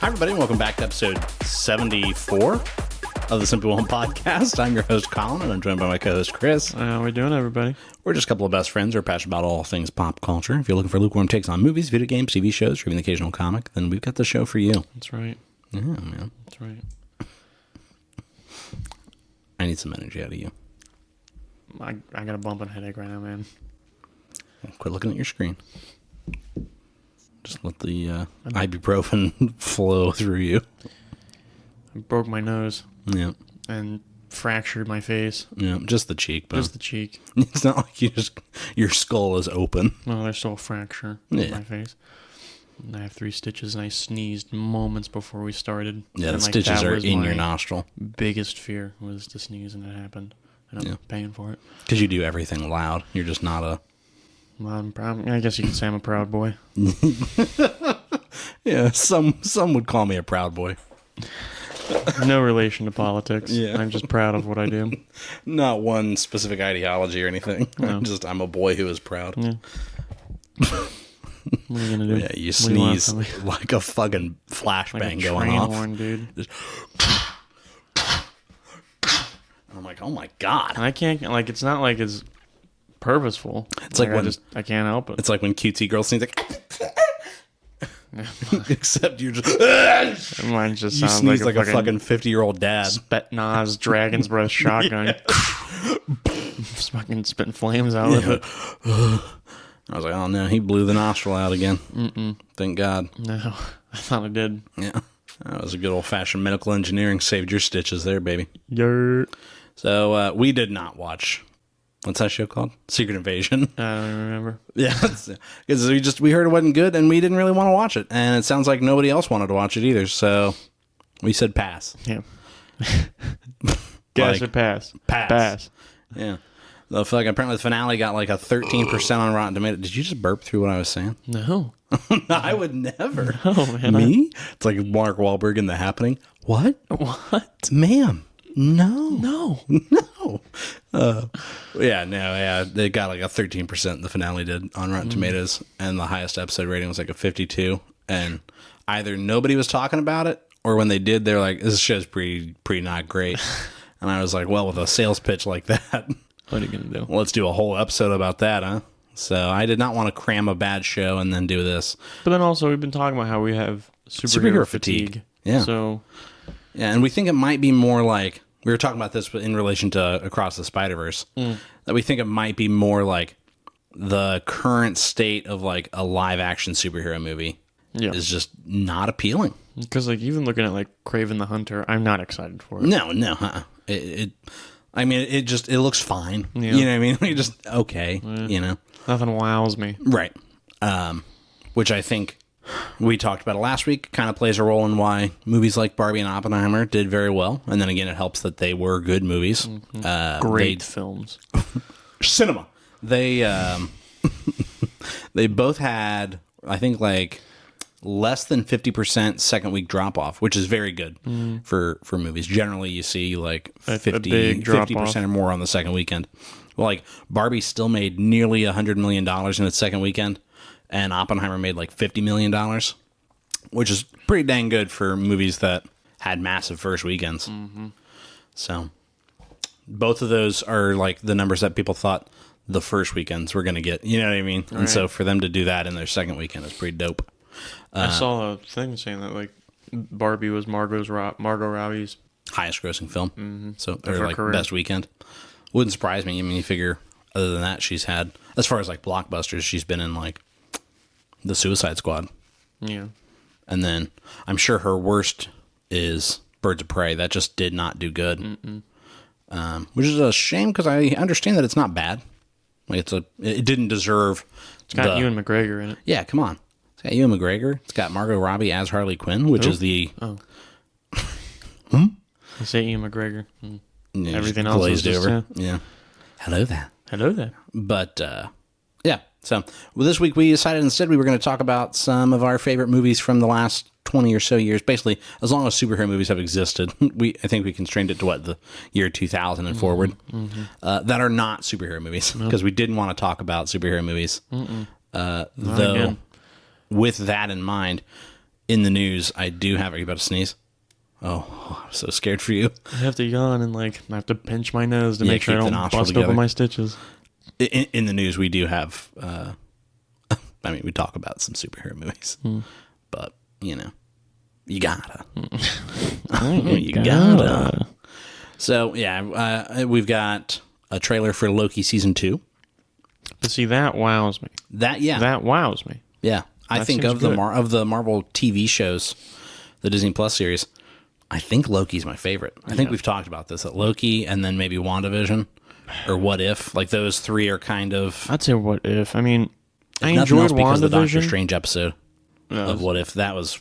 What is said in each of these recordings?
everybody, and welcome back to episode 74 of the Simply One podcast. I'm your host, Colin, and I'm joined by my co-host, Chris. How we doing, everybody? We're just a couple of best friends who are passionate about all things pop culture. If you're looking for lukewarm takes on movies, video games, TV shows, or even the occasional comic, then we've got the show for you. That's right. Yeah, man. That's right. I need some energy out of you. I got a bumping headache right now, man. Quit looking at your screen. Just let the ibuprofen flow through you. I broke my nose. Yeah. And fractured my face. Yeah, just the cheek, but Just the cheek. it's not like your skull is open. No, there's still a fracture in my face. And I have 3 stitches, and I sneezed moments before we started. Yeah, and the stitches are in your nostril. Biggest fear was to sneeze, and it happened. And I'm paying for it. Because you do everything loud. You're just not a... Well, I'm proud. I guess you could say I'm a proud boy. Yeah, some would call me a proud boy. No relation to politics. Yeah. I'm just proud of what I do. Not one specific ideology or anything. No. I'm a boy who is proud. Yeah. What are you gonna do? Yeah, you sneeze like a fucking flashbang like a going train off. horn, dude. Just I'm like, oh my god! I can't it's not like it's purposeful. It's like when I can't help it. It's like when cutesy girl sneeze like. Except you're just. Mine just You sounds sneeze like a fucking 50-year-old dad. Spetnaz dragon's breath shotgun. Just fucking spitting flames out with it. I was like, oh no, he blew the nostril out again. Mm-mm. Thank God. No, I thought I did. Yeah. That was a good old-fashioned medical engineering. Saved your stitches there, baby. Yer. So, we did not watch... What's that show called? Secret Invasion. I don't even remember. Yeah. Because we heard it wasn't good, and we didn't really want to watch it. And it sounds like nobody else wanted to watch it either, so we said pass. Yeah. Guess it pass. Pass. Yeah. Apparently the finale got like a 13% on Rotten Tomatoes. Did you just burp through what I was saying? No. I would never. No, man. Me? It's like Mark Wahlberg in The Happening. What? What? Ma'am. No. No. No. They got like a 13%, the finale did, on Rotten Tomatoes, and the highest episode rating was like a 52, and either nobody was talking about it, or when they did, they're like, this show's pretty not great. And I was like, well, with a sales pitch like that, What are you going to do? let's do a whole episode about that, huh? So I did not want to cram a bad show and then do this. But then also, we've been talking about how we have superhero fatigue. Yeah. So... Yeah, and we think it might be more like, we were talking about this in relation to Across the Spider-Verse, that we think it might be more like the current state of like a live-action superhero movie is just not appealing. Because like even looking at like Kraven the Hunter, I'm not excited for it. No. It looks fine. Yeah. You know what I mean? Like, just okay, you know? Nothing wows me. Right. Which I think... We talked about it last week, kind of plays a role in why movies like Barbie and Oppenheimer did very well. And then again, it helps that they were good movies. Great films. Cinema. They they both had, I think, like less than 50% second week drop off, which is very good for movies. Generally, you see like 50% or more on the second weekend. Well, like Barbie still made nearly $100 million in its second weekend. And Oppenheimer made like $50 million, which is pretty dang good for movies that had massive first weekends. Mm-hmm. So both of those are like the numbers that people thought the first weekends were going to get. You know what I mean? Right. And so for them to do that in their second weekend is pretty dope. I saw a thing saying that like Barbie was Margot Robbie's highest grossing film. Mm-hmm. So or like career. Best weekend. Wouldn't surprise me. I mean, you figure other than that, she's had, as far as like blockbusters, she's been in like The Suicide Squad. Yeah. And then I'm sure her worst is Birds of Prey. That just did not do good. Which is a shame because I understand that it's not bad. Like it didn't deserve. It's got Ewan McGregor in it. Yeah, come on. It's got Ewan McGregor. It's got Margot Robbie as Harley Quinn, which is the. Oh. I say Ewan McGregor. Yeah, everything else glazed is just, over. Yeah. Hello there. Hello there. But yeah. So this week we decided instead we were going to talk about some of our favorite movies from the last 20 or so years. Basically, as long as superhero movies have existed, I think we constrained it to the year 2000 and forward, that are not superhero movies, because we didn't want to talk about superhero movies. Though, again. with that in mind, in the news, I do have. Are you about to sneeze? Oh, I'm so scared for you. I have to yawn and I have to pinch my nose to make sure I keep the don't nostril bust together. open my stitches. In the news, we do have. I mean, we talk about some superhero movies, but you gotta. You gotta. So yeah, we've got a trailer for Loki season 2. But see, that wows me. That wows me. Yeah. I That think seems of good. the Marvel TV shows, the Disney Plus series, I think Loki's my favorite. I think we've talked about this, that Loki and then maybe WandaVision or What If, like those three are kind of. I'd say What If. I mean, I Nothing else enjoyed because of the Doctor WandaVision. Strange episode of What If. That was.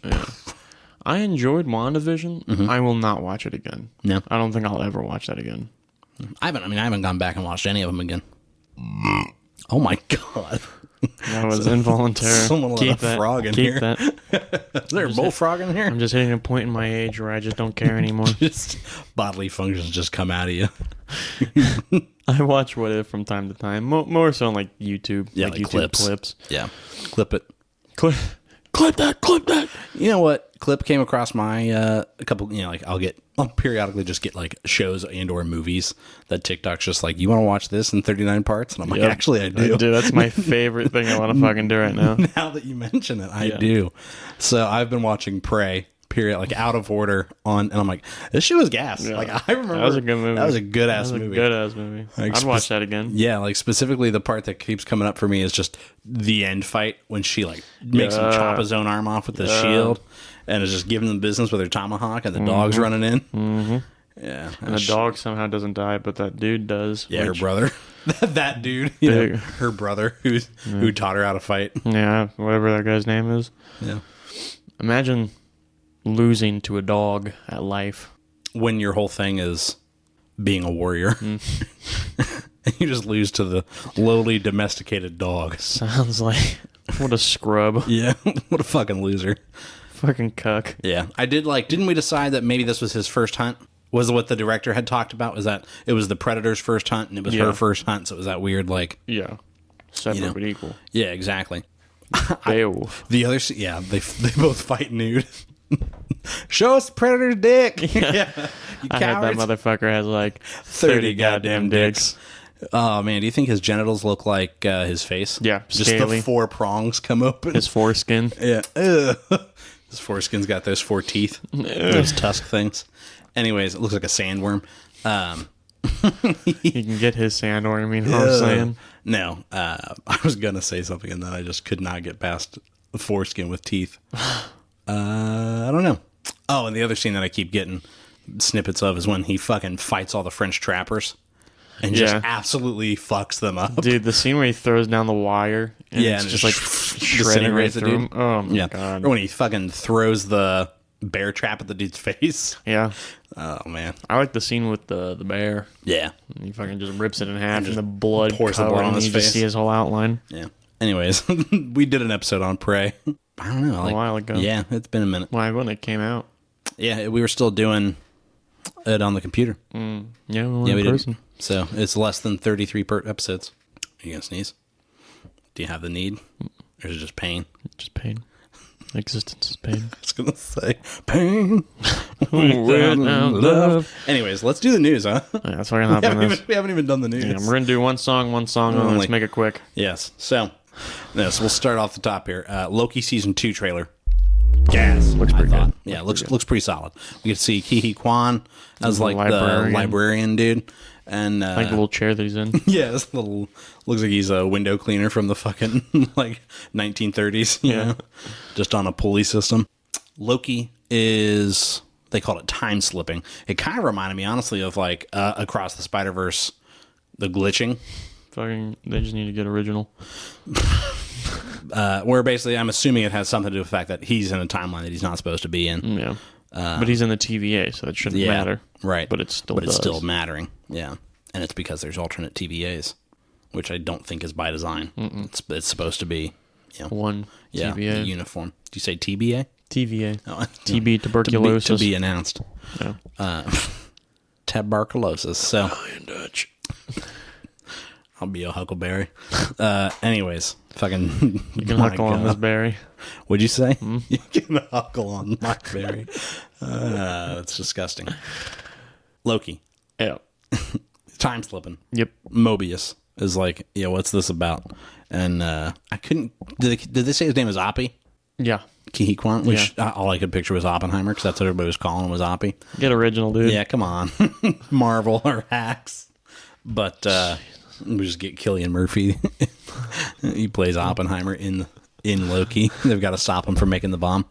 I enjoyed WandaVision. I will not watch it again. No. I don't think I'll ever watch that again. I haven't gone back and watched any of them again. Oh my God. That was involuntary. Someone let a frog in here. That. Is there a bullfrog in here? I'm just hitting a point in my age where I just don't care anymore. Just bodily functions just come out of you. I watch What If from time to time. More so on like YouTube. Yeah, like like YouTube clips. Yeah. Clip it. Clip that. You know what? Clip came across my a couple. Like I'll periodically just get like shows and or movies that TikTok's just like, you want to watch this in 39 parts, and I'm like, actually, I do. Dude, that's my favorite thing I want to fucking do right now. Now that you mention it, I do. So I've been watching Prey. Period, like out of order and I'm like, this shit was gas. Yeah. Like I remember That was a good movie. That was a good ass movie. Good ass movie. Like, I'd watch that again. Yeah, like specifically the part that keeps coming up for me is just the end fight when she like makes him chop his own arm off with the shield and is just giving them business with her tomahawk and the dog's running in. Mm-hmm. Yeah, and the dog somehow doesn't die, but that dude does. Yeah, her brother. That dude, her brother who taught her how to fight. Yeah, whatever that guy's name is. Yeah. Imagine losing to a dog at life. When your whole thing is being a warrior. You just lose to the lowly domesticated dog. Sounds like what a scrub. Yeah, what a fucking loser. Fucking cuck. Yeah, I did didn't we decide that maybe this was his first hunt? Was what the director had talked about? Was that it was the Predator's first hunt and it was her first hunt, so it was that weird Yeah. Separate but equal. Yeah, exactly. Beowulf. The other they both fight nude. Show us the Predator's dick. Yeah. You I heard that motherfucker has like 30 goddamn dicks. Oh man, do you think his genitals look like his face? Yeah, just scaly. the 4 prongs come open. His foreskin. Yeah, his foreskin's got those 4 teeth, those tusk things. Anyways, it looks like a sandworm. You can get his sandworm. I mean, what I'm saying. No, I was gonna say something and then I just could not get past the foreskin with teeth. I don't know. Oh, and the other scene that I keep getting snippets of is when he fucking fights all the French trappers and just absolutely fucks them up. Dude, the scene where he throws down the wire and it's and just like shredding right through him. Oh my god. Or when he fucking throws the bear trap at the dude's face. Yeah. Oh man. I like the scene with the bear. Yeah. He fucking just rips it in half and the blood pours the blood on his you face. just see his whole outline. Yeah. Anyways, we did an episode on Prey. I don't know. A while ago. Yeah, it's been a minute. Why, when it came out? Yeah, we were still doing it on the computer. Yeah, we did. So it's less than 33 episodes. Are you going to sneeze? Do you have the need? Or is it just pain? Just pain. Existence is pain. I was going to say, pain. Without love. Anyways, let's do the news, huh? Yeah, that's fucking happening. We haven't even done the news. Yeah, we're going to do one song only. Let's make it quick. Yes. So we'll start off the top here. Loki season 2 trailer. Gas. Looks pretty good. Yeah, looks pretty solid. We get to see Ki Kwan as like librarian. the librarian dude. And like the little chair that he's in. Yeah, this little looks like he's a window cleaner from the fucking like 1930s, you know, just on a pulley system. Loki is, they call it time slipping. It kind of reminded me honestly of like Across the Spider-Verse, the glitching. Fucking, they just need to get original. Where basically I'm assuming it has something to do with the fact that he's in a timeline that he's not supposed to be in. Yeah. But he's in the TVA, so that shouldn't matter. Right. But it still But it's still mattering. Yeah. And it's because there's alternate TVAs, which I don't think is by design. It's supposed to be, you know, one TVA. The uniform. Do you say TBA? TVA. Oh, TB, tuberculosis. To be announced. Yeah. Tuberculosis. So in Dutch. I'll be a huckleberry. Anyways, Fucking. You can huckle on this berry. What'd you say? You can huckle on my berry. That's disgusting. Loki. Yeah. Time slipping. Yep. Mobius is like, what's this about? And I couldn't. Did they say his name is Oppie? Yeah. Ki Kwan, which all I could picture was Oppenheimer, because that's what everybody was calling him, was Oppie. Get original, dude. Yeah, come on. Marvel or hacks. But we just get Cillian Murphy. He plays Oppenheimer in Loki. They've got to stop him from making the bomb.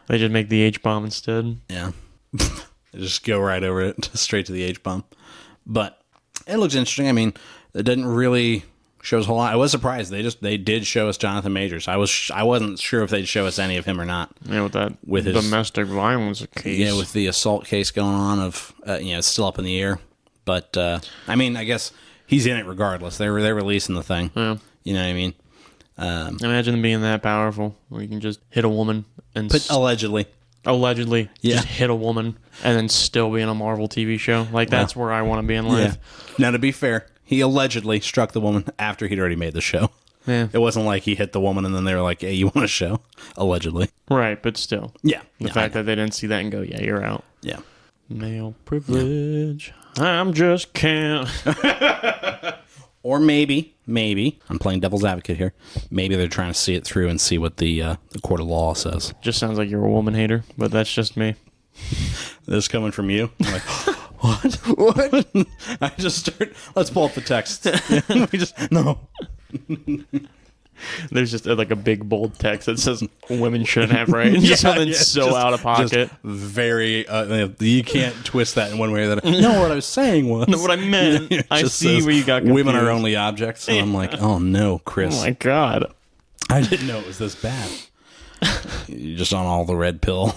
They just make the H-bomb instead. Yeah. They just go right over it, straight to the H-bomb. But it looks interesting. I mean, it didn't really show us a whole lot. I was surprised. They did show us Jonathan Majors. I wasn't sure if they'd show us any of him or not. Yeah, with that his domestic violence case. Yeah, with the assault case going on of it's still up in the air. But I mean, I guess he's in it regardless. They're releasing the thing. Yeah. You know what I mean? Imagine them being that powerful, where you can just hit a woman and allegedly just hit a woman and then still be in a Marvel TV show. Like, that's where I want to be in life. Yeah. Now, to be fair, he allegedly struck the woman after he'd already made the show. Yeah. It wasn't like he hit the woman and then they were like, "Hey, you want a show?" Allegedly. Right, but still. Yeah. The fact that they didn't see that and go, "Yeah, you're out." Yeah. Male privilege. Yeah. I'm just can't. Or maybe, I'm playing devil's advocate here. Maybe they're trying to see it through and see what the court of law says. Just sounds like you're a woman hater, but that's just me. This coming from you? I'm like, what? I just start. Let's pull up the text. No. There's just like a big bold text that says women shouldn't have rights. Just something so out of pocket. Very, you can't twist that in one way or the other. No, what I was saying was. No, what I meant. I see where you got confused. Women are only objects. And I'm like, oh no, Chris. Oh my God. I didn't know it was this bad. You're just on all the red pill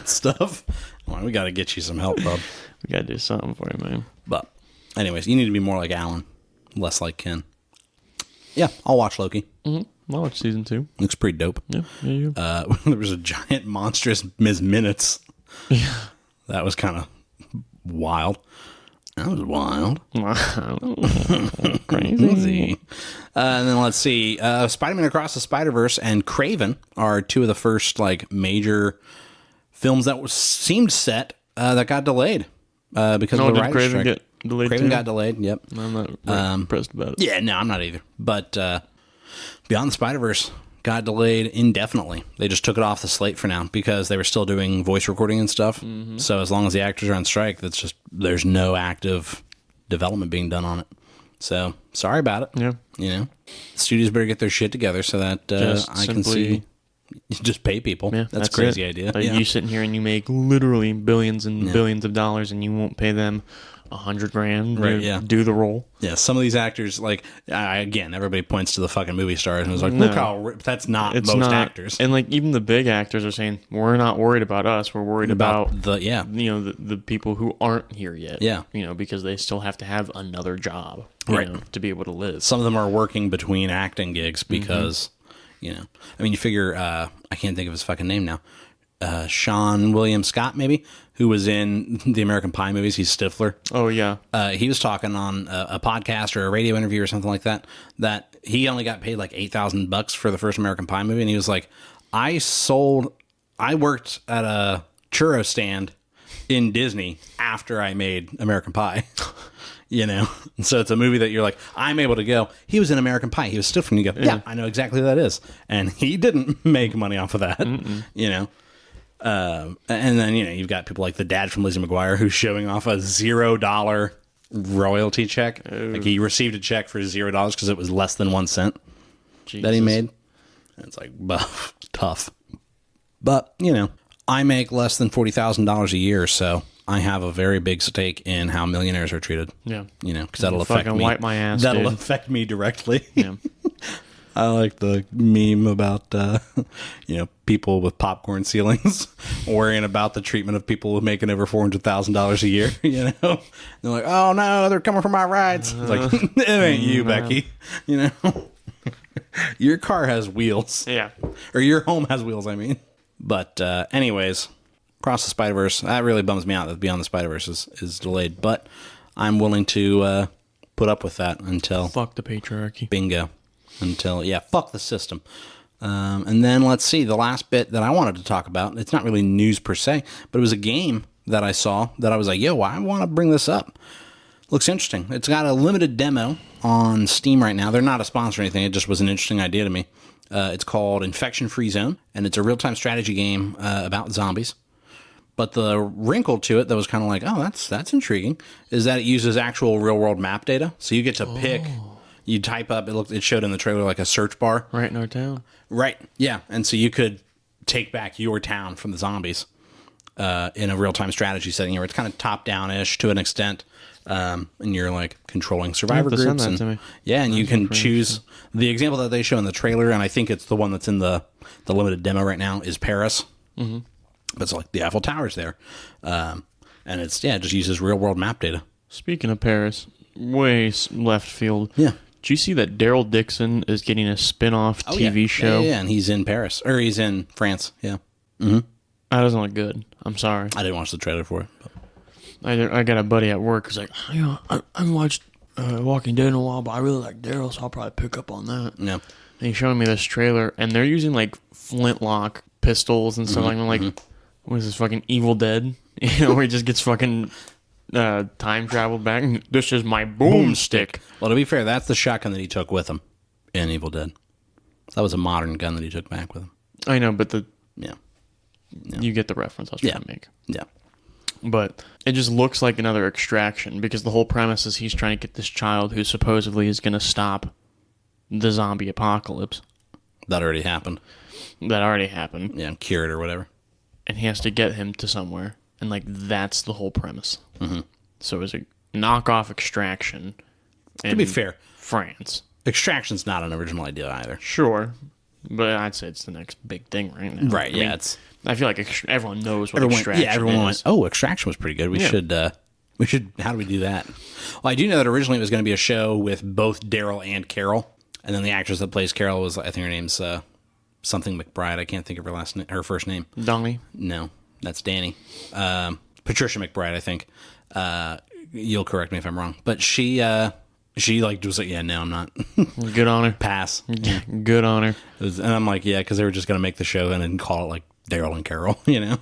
stuff. Well, we got to get you some help, bub. We got to do something for you, man. But anyways, you need to be more like Alan, less like Ken. Yeah, I'll watch Loki. Mm-hmm. I'll watch season 2. Looks pretty dope. Yeah, you. There was a giant, monstrous Ms. Minutes. Yeah. That was kind of wild. That was wild. Crazy. And then let's see. Spider-Man Across the Spider-Verse and Craven are two of the first major films that seemed set that got delayed because of the writer's strike. Get delayed Craven too? got delayed, yep. I'm not really impressed about it. Yeah, no, I'm not either. But Beyond the Spider-Verse got delayed indefinitely. They just took it off the slate for now because they were still doing voice recording and stuff. Mm-hmm. So as long as the actors are on strike, there's no active development being done on it. So sorry about it. Yeah. The studios better get their shit together so that I can see. Just pay people. Yeah, that's a crazy idea. Like you sitting here and you make literally billions and billions of dollars and you won't pay them $100,000 to do the role. Yeah, some of these actors, again, everybody points to the fucking movie stars and is like, look how that's not most actors. And even the big actors are saying, we're not worried about us. We're worried about the people who aren't here yet. Yeah. Because they still have to have another job to be able to live. Some of them are working between acting gigs because, you figure, I can't think of his fucking name now. Sean William Scott, maybe, who was in the American Pie movies. He's Stifler. Oh, yeah. He was talking on a podcast or a radio interview or something like that he only got paid like $8,000 for the first American Pie movie. And he was like, I worked at a churro stand in Disney after I made American Pie. And so it's a movie that you're like, I'm able to go, he was in American Pie. He was Stifler. And you go, yeah, I know exactly who that is. And he didn't make money off of that, and then you've got people like the dad from Lizzie McGuire who's showing off a $0 royalty check. Ooh. Like he received a check for $0 because it was less than 1 cent that he made. And it's like, tough. But I make less than $40,000 a year, so I have a very big stake in how millionaires are treated. Yeah, because that'll affect me. Wipe my ass. That'll affect me directly. Yeah. I like the meme about, people with popcorn ceilings worrying about the treatment of people making over $400,000 a year, They're like, oh, no, they're coming for my rides. It's like, it ain't you, Becky, Your car has wheels. Yeah. Or your home has wheels, I mean. But anyways, Across the Spider-Verse, that really bums me out that Beyond the Spider-Verse is delayed. But I'm willing to put up with that until... Fuck the patriarchy. Bingo. until, fuck the system. And then let's see, the last bit that I wanted to talk about, it's not really news per se, but it was a game that I saw that I was like, yo, I want to bring this up. Looks interesting. It's got a limited demo on Steam right now. They're not a sponsor or anything. It just was an interesting idea to me. It's called Infection Free Zone, and it's a real-time strategy game about zombies. But the wrinkle to it that was kind of like, oh, that's intriguing, is that it uses actual real-world map data. So you get to pick, you type up, it showed in the trailer like a search bar. Right in our town. Right, yeah. And so you could take back your town from the zombies in a real-time strategy setting where it's kind of top-down-ish to an extent. And you're like controlling survivor groups. Send that to me. Yeah, and you can choose the example that they show in the trailer, and I think it's the one that's in the limited demo right now, is Paris. Mm-hmm. But it's like the Eiffel Tower's there. And it's, it just uses real world map data. Speaking of Paris, way left field. Yeah. Did you see that Daryl Dixon is getting a spin-off TV show? Yeah, and he's in Paris. Or he's in France, yeah. Mm-hmm. That doesn't look good. I'm sorry. I didn't watch the trailer for it. But. I got a buddy at work who's like, I haven't watched Walking Dead in a while, but I really like Daryl, so I'll probably pick up on that. Yeah. And he's showing me this trailer, and they're using like flintlock pistols and stuff. I'm like, what is this, fucking Evil Dead? Where he just gets fucking time traveled back. This is my boomstick. Well, to be fair, that's the shotgun that he took with him in Evil Dead. That was a modern gun that he took back with him. I know, but yeah. You get the reference I was trying to make. Yeah. But it just looks like another Extraction, because the whole premise is he's trying to get this child who supposedly is going to stop the zombie apocalypse. That already happened. Yeah, cured or whatever. And he has to get him to somewhere. And, like, that's the whole premise. Mm-hmm. So it's a knockoff Extraction. To be fair, France. Extraction's not an original idea either. Sure. But I'd say it's the next big thing right now. Right, I mean, I feel like everyone knows what Extraction is. Yeah, everyone went, oh, Extraction was pretty good. We should, how do we do that? Well, I do know that originally it was going to be a show with both Daryl and Carol. And then the actress that plays Carol was, I think her name's something McBride. I can't think of her first name. Donnie? No, that's Danny. Patricia McBride, I think. You'll correct me if I'm wrong. But she like was like, yeah, no, I'm not. Good on her. Pass. Good on her. And I'm like, yeah, because they were just going to make the show and then call it like Daryl and Carol, you know?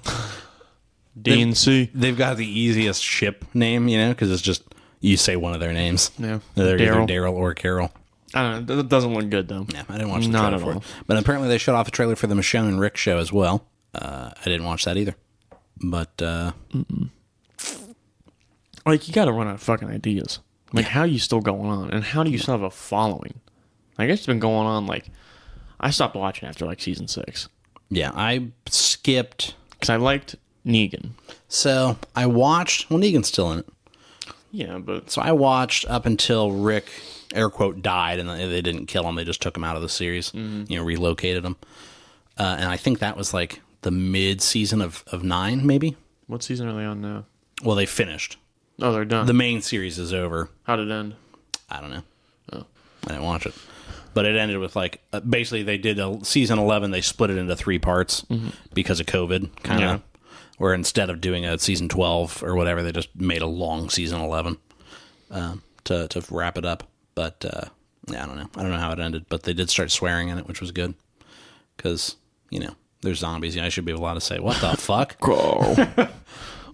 DNC. They've got the easiest ship name, you know, because it's just, you say one of their names. Yeah. They're either Daryl or Carol. I don't know. That doesn't look good, though. Yeah, I didn't watch the trailer for it. But apparently they showed off a trailer for the Michonne and Rick show as well. I didn't watch that either. But, like, you got to run out of fucking ideas. Like, how are you still going on? And how do you still have a following? I guess it's been going on, like, I stopped watching after, like, season 6. Yeah, I skipped. Because I liked Negan. So, I watched, well, Negan's still in it. Yeah, but. So, I watched up until Rick, air quote, died, and they didn't kill him. They just took him out of the series, relocated him. And I think that was, like, the mid-season of 9, maybe? What season are they on now? Well, they finished. Oh, they're done. The main series is over. How'd it end? I don't know. Oh. I didn't watch it. But it ended with, like, basically they did season 11, they split it into 3 parts because of COVID, kind of. Yeah. Where instead of doing a season 12 or whatever, they just made a long season 11 to wrap it up. But, yeah, I don't know. I don't know how it ended. But they did start swearing in it, which was good. Because, there's zombies. I should be allowed to say, what the fuck? Carl.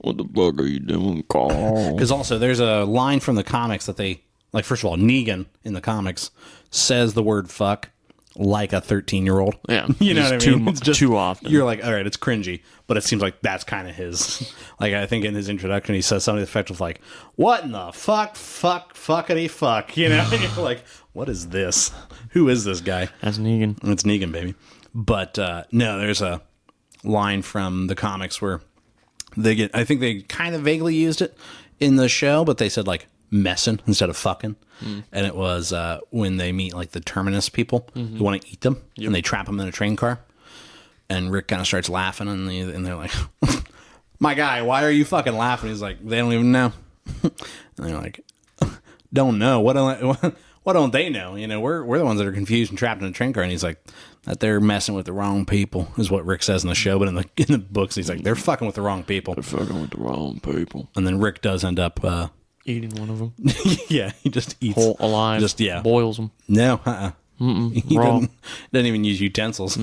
What the fuck are you doing, Carl? Because also, there's a line from the comics that they... Like, first of all, Negan in the comics says the word fuck like a 13-year-old. Yeah. You know what I mean? It's just too often. You're like, all right, it's cringy, but it seems like that's kind of his... Like, I think in his introduction, he says something to the effect of like, what in the fuckity fuck? You know? And you're like, what is this? Who is this guy? That's Negan. It's Negan, baby. But, no, there's a line from the comics where I think they kind of vaguely used it in the show, but they said, like, messing instead of fucking. And it was when they meet like the Terminus people who want to eat them, and they trap them in a train car, and Rick kind of starts laughing, and they're like, my guy, why are you fucking laughing? He's like, they don't even know. And they're like, don't know, what don't they know? We're the ones that are confused and trapped in a train car. And he's like, that they're messing with the wrong people is what Rick says in the show, but in the books he's like, they're fucking with the wrong people. They're fucking with the wrong people. And then Rick does end up eating one of them. Yeah, he just eats whole alive. Just boils them. No, He Raw. doesn't even use utensils.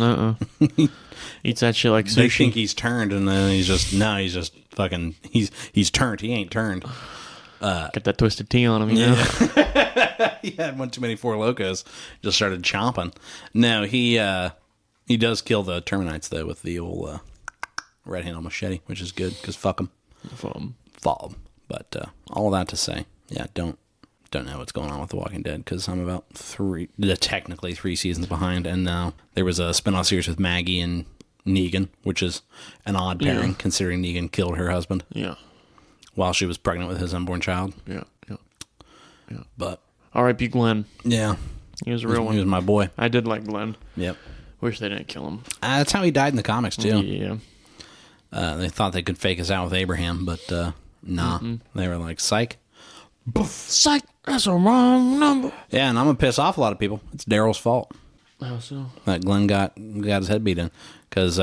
Eats that shit like They sushi. think he's turned, and then he's just fucking, he's turned. He ain't turned. Got that twisted tea on him, you know? He had one too many Four Locos. Just started chomping. No, he does kill the Terminites, though, with the old red handle machete, which is good, because fuck them. Fall. But all that to say, yeah, don't know what's going on with The Walking Dead, because I'm about technically 3 seasons behind, and now there was a spinoff series with Maggie and Negan, which is an odd pairing, considering Negan killed her husband. Yeah. While she was pregnant with his unborn child. Yeah. But R.I.P. Glenn. yeah, He was a real one. He was my boy. I did like Glenn. Yep. Wish they didn't kill him. That's how he died in the comics too. Yeah. They thought they could fake us out with Abraham, but nah. They were like, psych. Psych, that's a wrong number. Yeah, and I'm gonna piss off a lot of people. It's Daryl's fault How so? that Glenn got his head beat in, because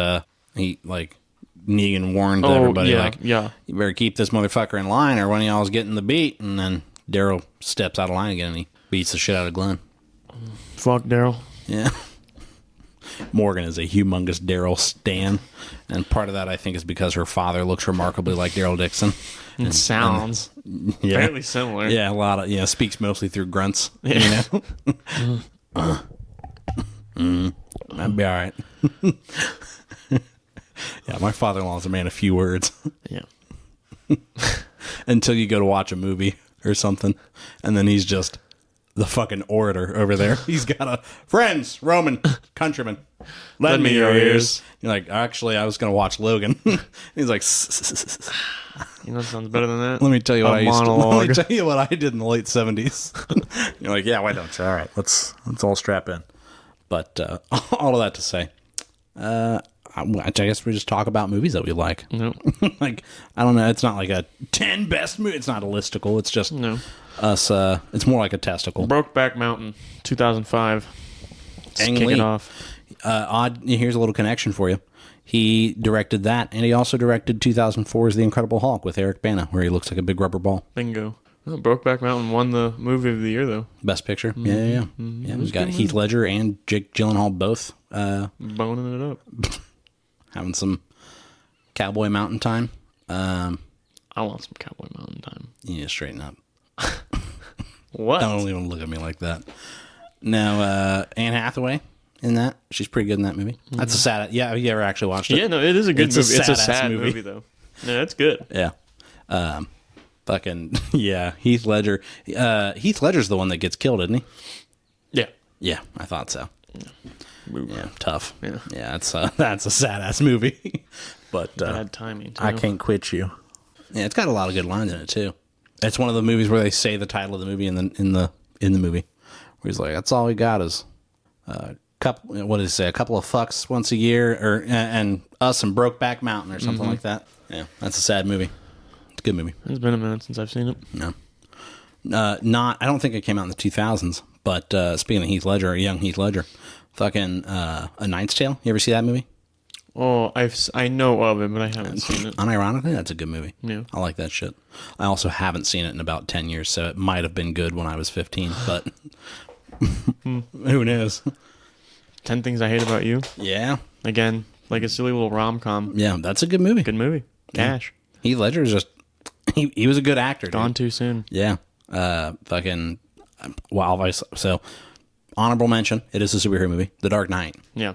he like Negan warned everybody you better keep this motherfucker in line, or one of y'all's getting the beat. And then Daryl steps out of line again, and he beats the shit out of Glenn. Fuck Daryl. Yeah. Morgan is a humongous Daryl stan, and part of that I think is because her father looks remarkably like Daryl Dixon. And sounds fairly similar. Yeah, a lot of speaks mostly through grunts. Yeah. You know? That'd be all right. Yeah, my father-in-law is a man of few words. Yeah. Until you go to watch a movie or something, and then he's just the fucking orator over there. He's got a friends, Roman, countrymen, lend me your ears. You're like, actually, I was going to watch Logan. He's like, You know what sounds better than that? let me tell you what monologue. let me tell you what I did in the late 70s. You're like, yeah, why don't you? All right, let's all strap in. But all of that to say, I guess we just talk about movies that we like. Nope. Like, I don't know. It's not like a 10 best movie. It's not a listicle. It's just us. It's more like a testicle. Brokeback Mountain, 2005. Let's Ang kick Lee. it off. Here's a little connection for you. He directed that, and he also directed 2004's The Incredible Hulk with Eric Bana, where he looks like a big rubber ball. Bingo. Oh, Brokeback Mountain won the movie of the year, though. Best Picture. Yeah. We've got Heath Ledger and Jake Gyllenhaal both Boning it up. having some Cowboy Mountain time. I want some Cowboy Mountain time. You need to straighten up. What? Don't even look at me like that. No, Anne Hathaway in that. She's pretty good in that movie. That's a sad. Yeah, have you ever actually watched it? Yeah, no, it is a good movie. It's a sad-ass sad movie, though. No, that's good. Yeah. Fucking yeah. Heath Ledger. Heath Ledger's the one that gets killed, isn't he? Yeah. Yeah, I thought so. Yeah, tough. Yeah. That's a sad ass movie. But Bad timing, too. I can't quit you. Yeah, it's got a lot of good lines in it too. It's one of the movies where they say the title of the movie in the movie, where he's like, "That's all we got is couple. What did he say? A couple of fucks once a year, or and us and Brokeback Mountain, or something like that." Yeah, that's a sad movie. It's a good movie. It's been a minute since I've seen it. No, not. I don't think it came out in the 2000s. But speaking of Heath Ledger, young Heath Ledger, fucking A Knight's Tale. You ever see that movie? Oh, I know of it, but I haven't seen it. Unironically, that's a good movie. Yeah. I like that shit. I also haven't seen it in about 10 years, so it might have been good when I was 15, but who knows? 10 Things I Hate About You. Yeah. Again, like a silly little rom-com. Yeah, that's a good movie. Good movie. Cash. Heath Ledger is just, he was a good actor. Gone Dude. too soon. Yeah. So, honorable mention, it is a superhero movie, The Dark Knight. Yeah.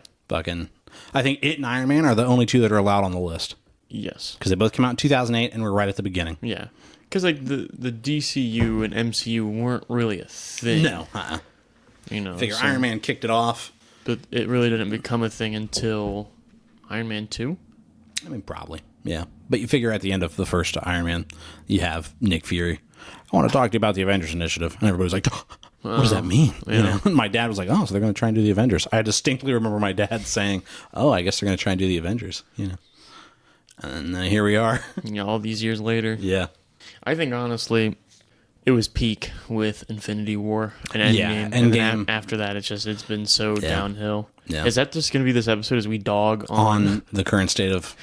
I think it and Iron Man are the only two that are allowed on the list. Yes. Because they both came out in 2008 and we're right at the beginning. Yeah. Because like the DCU and MCU weren't really a thing. No. You know. Figure Iron Man kicked it off. But it really didn't become a thing until Iron Man 2. I mean, probably. Yeah. But you figure at the end of the first Iron Man, you have Nick Fury. I want to talk to you about the Avengers Initiative. And everybody's like, what does that mean? Yeah. You know? And my dad was like, oh, so they're going to try and do the Avengers. I distinctly remember my dad saying, oh, I guess they're going to try and do the Avengers. You know. And then here we are. You know, all these years later. Yeah. I think, honestly, it was peak with Infinity War and Endgame. Yeah, And Endgame. then after that, it's been so downhill. Yeah. Is that just going to be this episode as we dog On the current state of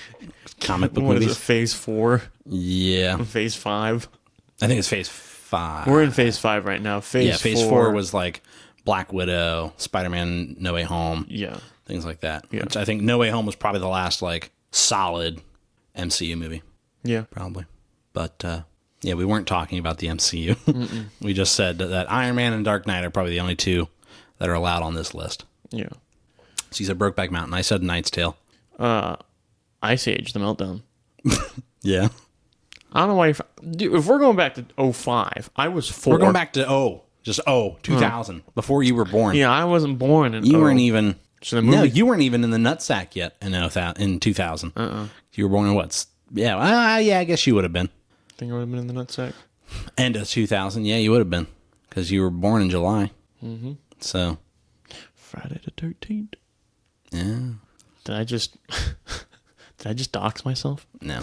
comic book what movies? is it, phase 4? Yeah. Phase 5? I think it's phase 5. We're in phase 5 right now. Phase 4 4 was like Black Widow, Spider-Man No Way Home. Yeah. Things like that. Yeah. Which I think No Way Home was probably the last, like, solid MCU movie. Yeah. Probably. But, yeah, we weren't talking about the MCU. We just said that Iron Man and Dark Knight are probably the only two that are allowed on this list. Yeah. So you said Brokeback Mountain. I said Knight's Tale. Ice Age, The Meltdown. Yeah. I don't know why. Dude, if we're going back to 05, I was 4. We're going back to 2000, before you were born. Yeah, I wasn't born in You weren't even... So the movie, No, you weren't even in the nutsack yet in 2000. You were born in what? Yeah, yeah, I guess you would have been. think I would have been in the nutsack. End of 2000, yeah, you would have been. Because you were born in July. Mm-hmm. So... Friday the 13th. Yeah. Did I just dox myself? No.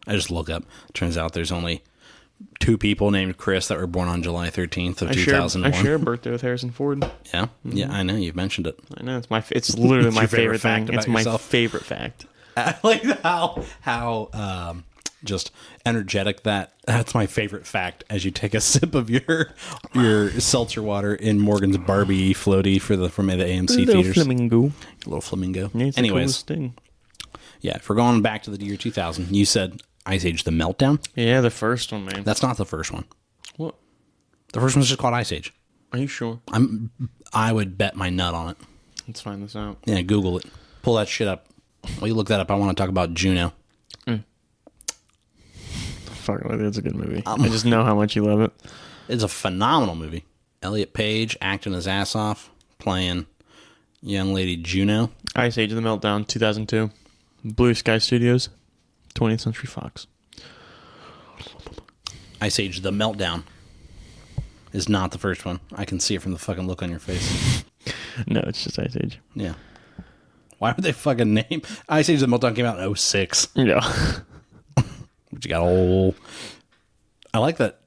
I just look up. Turns out there's only 2 people named Chris that were born on July 13th of 2001. I share a birthday with Harrison Ford. Yeah? Yeah, I know. You've mentioned it. I know. It's literally my your favorite favorite thing. fact about It's my yourself? favorite fact. I like how just energetic that's my favorite fact as you take a sip of your seltzer water in Morgan's Barbie floaty from the AMC theaters. Flamingo. Little flamingo. Yeah, it's Anyways, the coolest thing. yeah, if we're going back to the year 2000, you said Ice Age The Meltdown? Yeah, the first one, man. That's not the first one. What? The first one's just called Ice Age. Are you sure? I would bet my nut on it. Let's find this out. Yeah, Google it. Pull that shit up. While you look that up, I want to talk about Juno. Fuck with it. It's a good movie. I just know how much you love it. It's a phenomenal movie. Elliot Page acting his ass off, playing young lady Juno. Ice Age: The Meltdown, 2002. Blue Sky Studios, 20th Century Fox. Ice Age: The Meltdown is not the first one. I can see it from the fucking look on your face. No, it's just Ice Age. Yeah. Why would they fucking name... Ice Age: The Meltdown came out in 06. Yeah. But you got old... I like that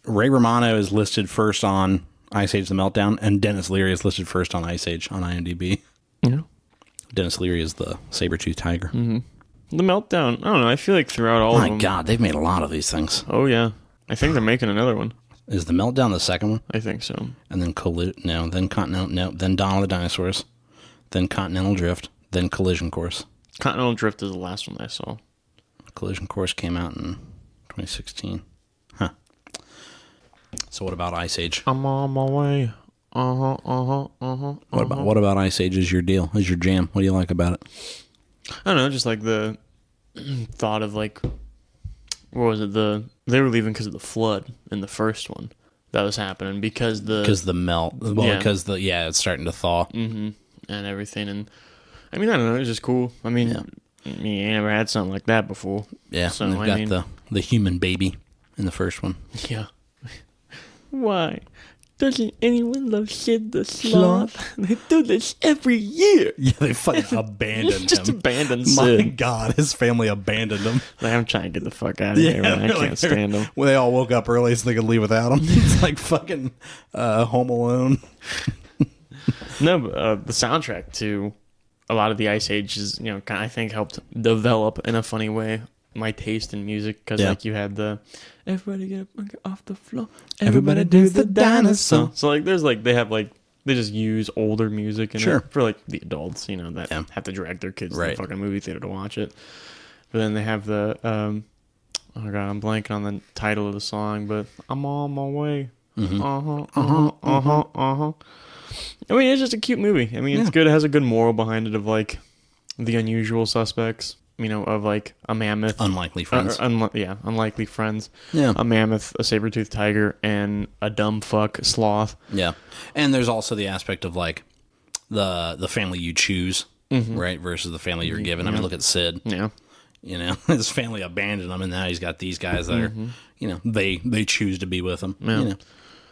Ray Romano is listed first on Ice Age: The Meltdown, and Dennis Leary is listed first on Ice Age on IMDb. Yeah. Dennis Leary is the saber-toothed tiger. Mm-hmm. The Meltdown, I don't know. I feel like throughout all of them... My God, they've made a lot of these things. Oh, yeah. I think they're making another one. Is The Meltdown the second one? I think so. And then then Continental... No, then Dawn of the Dinosaurs. Then Continental Drift. Then Collision Course. Continental Drift is the last one I saw. Collision Course came out in 2016. Huh. So what about Ice Age? I'm on my way. What about Ice Age is your deal? Is your jam? What do you like about it? I don't know, just like the thought of like, what was it? They were leaving because of the flood in the first one that was happening because the melt. Well, Yeah. because it's starting to thaw. and everything. And I mean, I don't know, it's just cool. I mean, you never had something like that before. Yeah, So, and they've got the human baby in the first one. Yeah. Why? Doesn't anyone love Sid the Sloth? They do this every year. Yeah, they fucking abandoned Just him. abandoned My Sid. God, his family abandoned him. Like, I'm trying to get the fuck out of here, man. I they're can't stand him. When they all woke up early so they could leave without him. It's like fucking Home Alone. No, but the soundtrack to a lot of the Ice Ages, I think helped develop in a funny way my taste in music because like you had the everybody get off the floor, everybody do the dinosaur. So like there's like they just use older music in it for like the adults, that have to drag their kids to the fucking movie theater to watch it. But then they have the oh god, I'm blanking on the title of the song, but I'm on my way. I mean, it's just a cute movie. I mean, it's good. It has a good moral behind it of like the unusual suspects. Of like a mammoth, unlikely friends. Unlikely friends. Yeah, a mammoth, a saber-toothed tiger, and a dumb fuck sloth. Yeah, and there's also the aspect of like the family you choose, right, versus the family you're given. I mean, look at Sid. Yeah, his family abandoned him, and now he's got these guys that are, they choose to be with him. Yeah,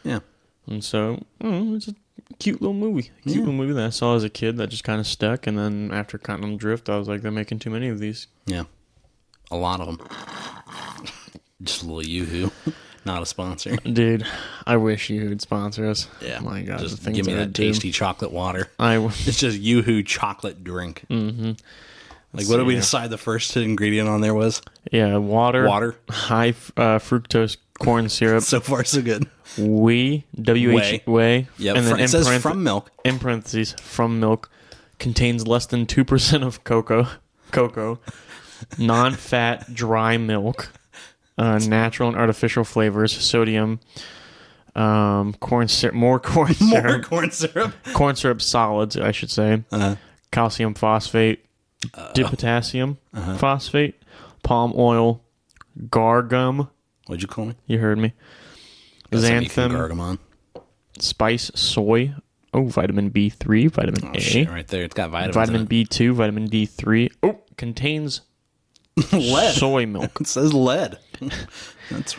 yeah. And so it's a cute little movie. Little movie that I saw as a kid that just kind of stuck. And then after Continental Drift, I was like, they're making too many of these. Yeah. A lot of them. Just a little Yoo-hoo. Not a sponsor. Dude, I wish you would sponsor us. Yeah. My God. Just give me that tasty chocolate water. It's just Yoo-hoo chocolate drink. Mm-hmm. Like, what did we decide the first ingredient on there was? Yeah, water. Water. High fructose corn syrup. So far, so good. Whey, W-H, whey. Yep. And then It says from milk. In parentheses, from milk, contains less than 2% of cocoa, non-fat, dry milk, natural and artificial flavors, sodium, corn syrup, more corn syrup. More corn syrup. Corn syrup solids, I should say. Calcium phosphate, dipotassium phosphate, palm oil, gargum. What'd you call me? You heard me. Xanthan, Gargamon. spice, soy. Oh, vitamin B3, vitamin A. Shit, right there. It's got vitamins. Vitamin B2, vitamin D3. Oh, contains lead. Soy milk. It says lead. That's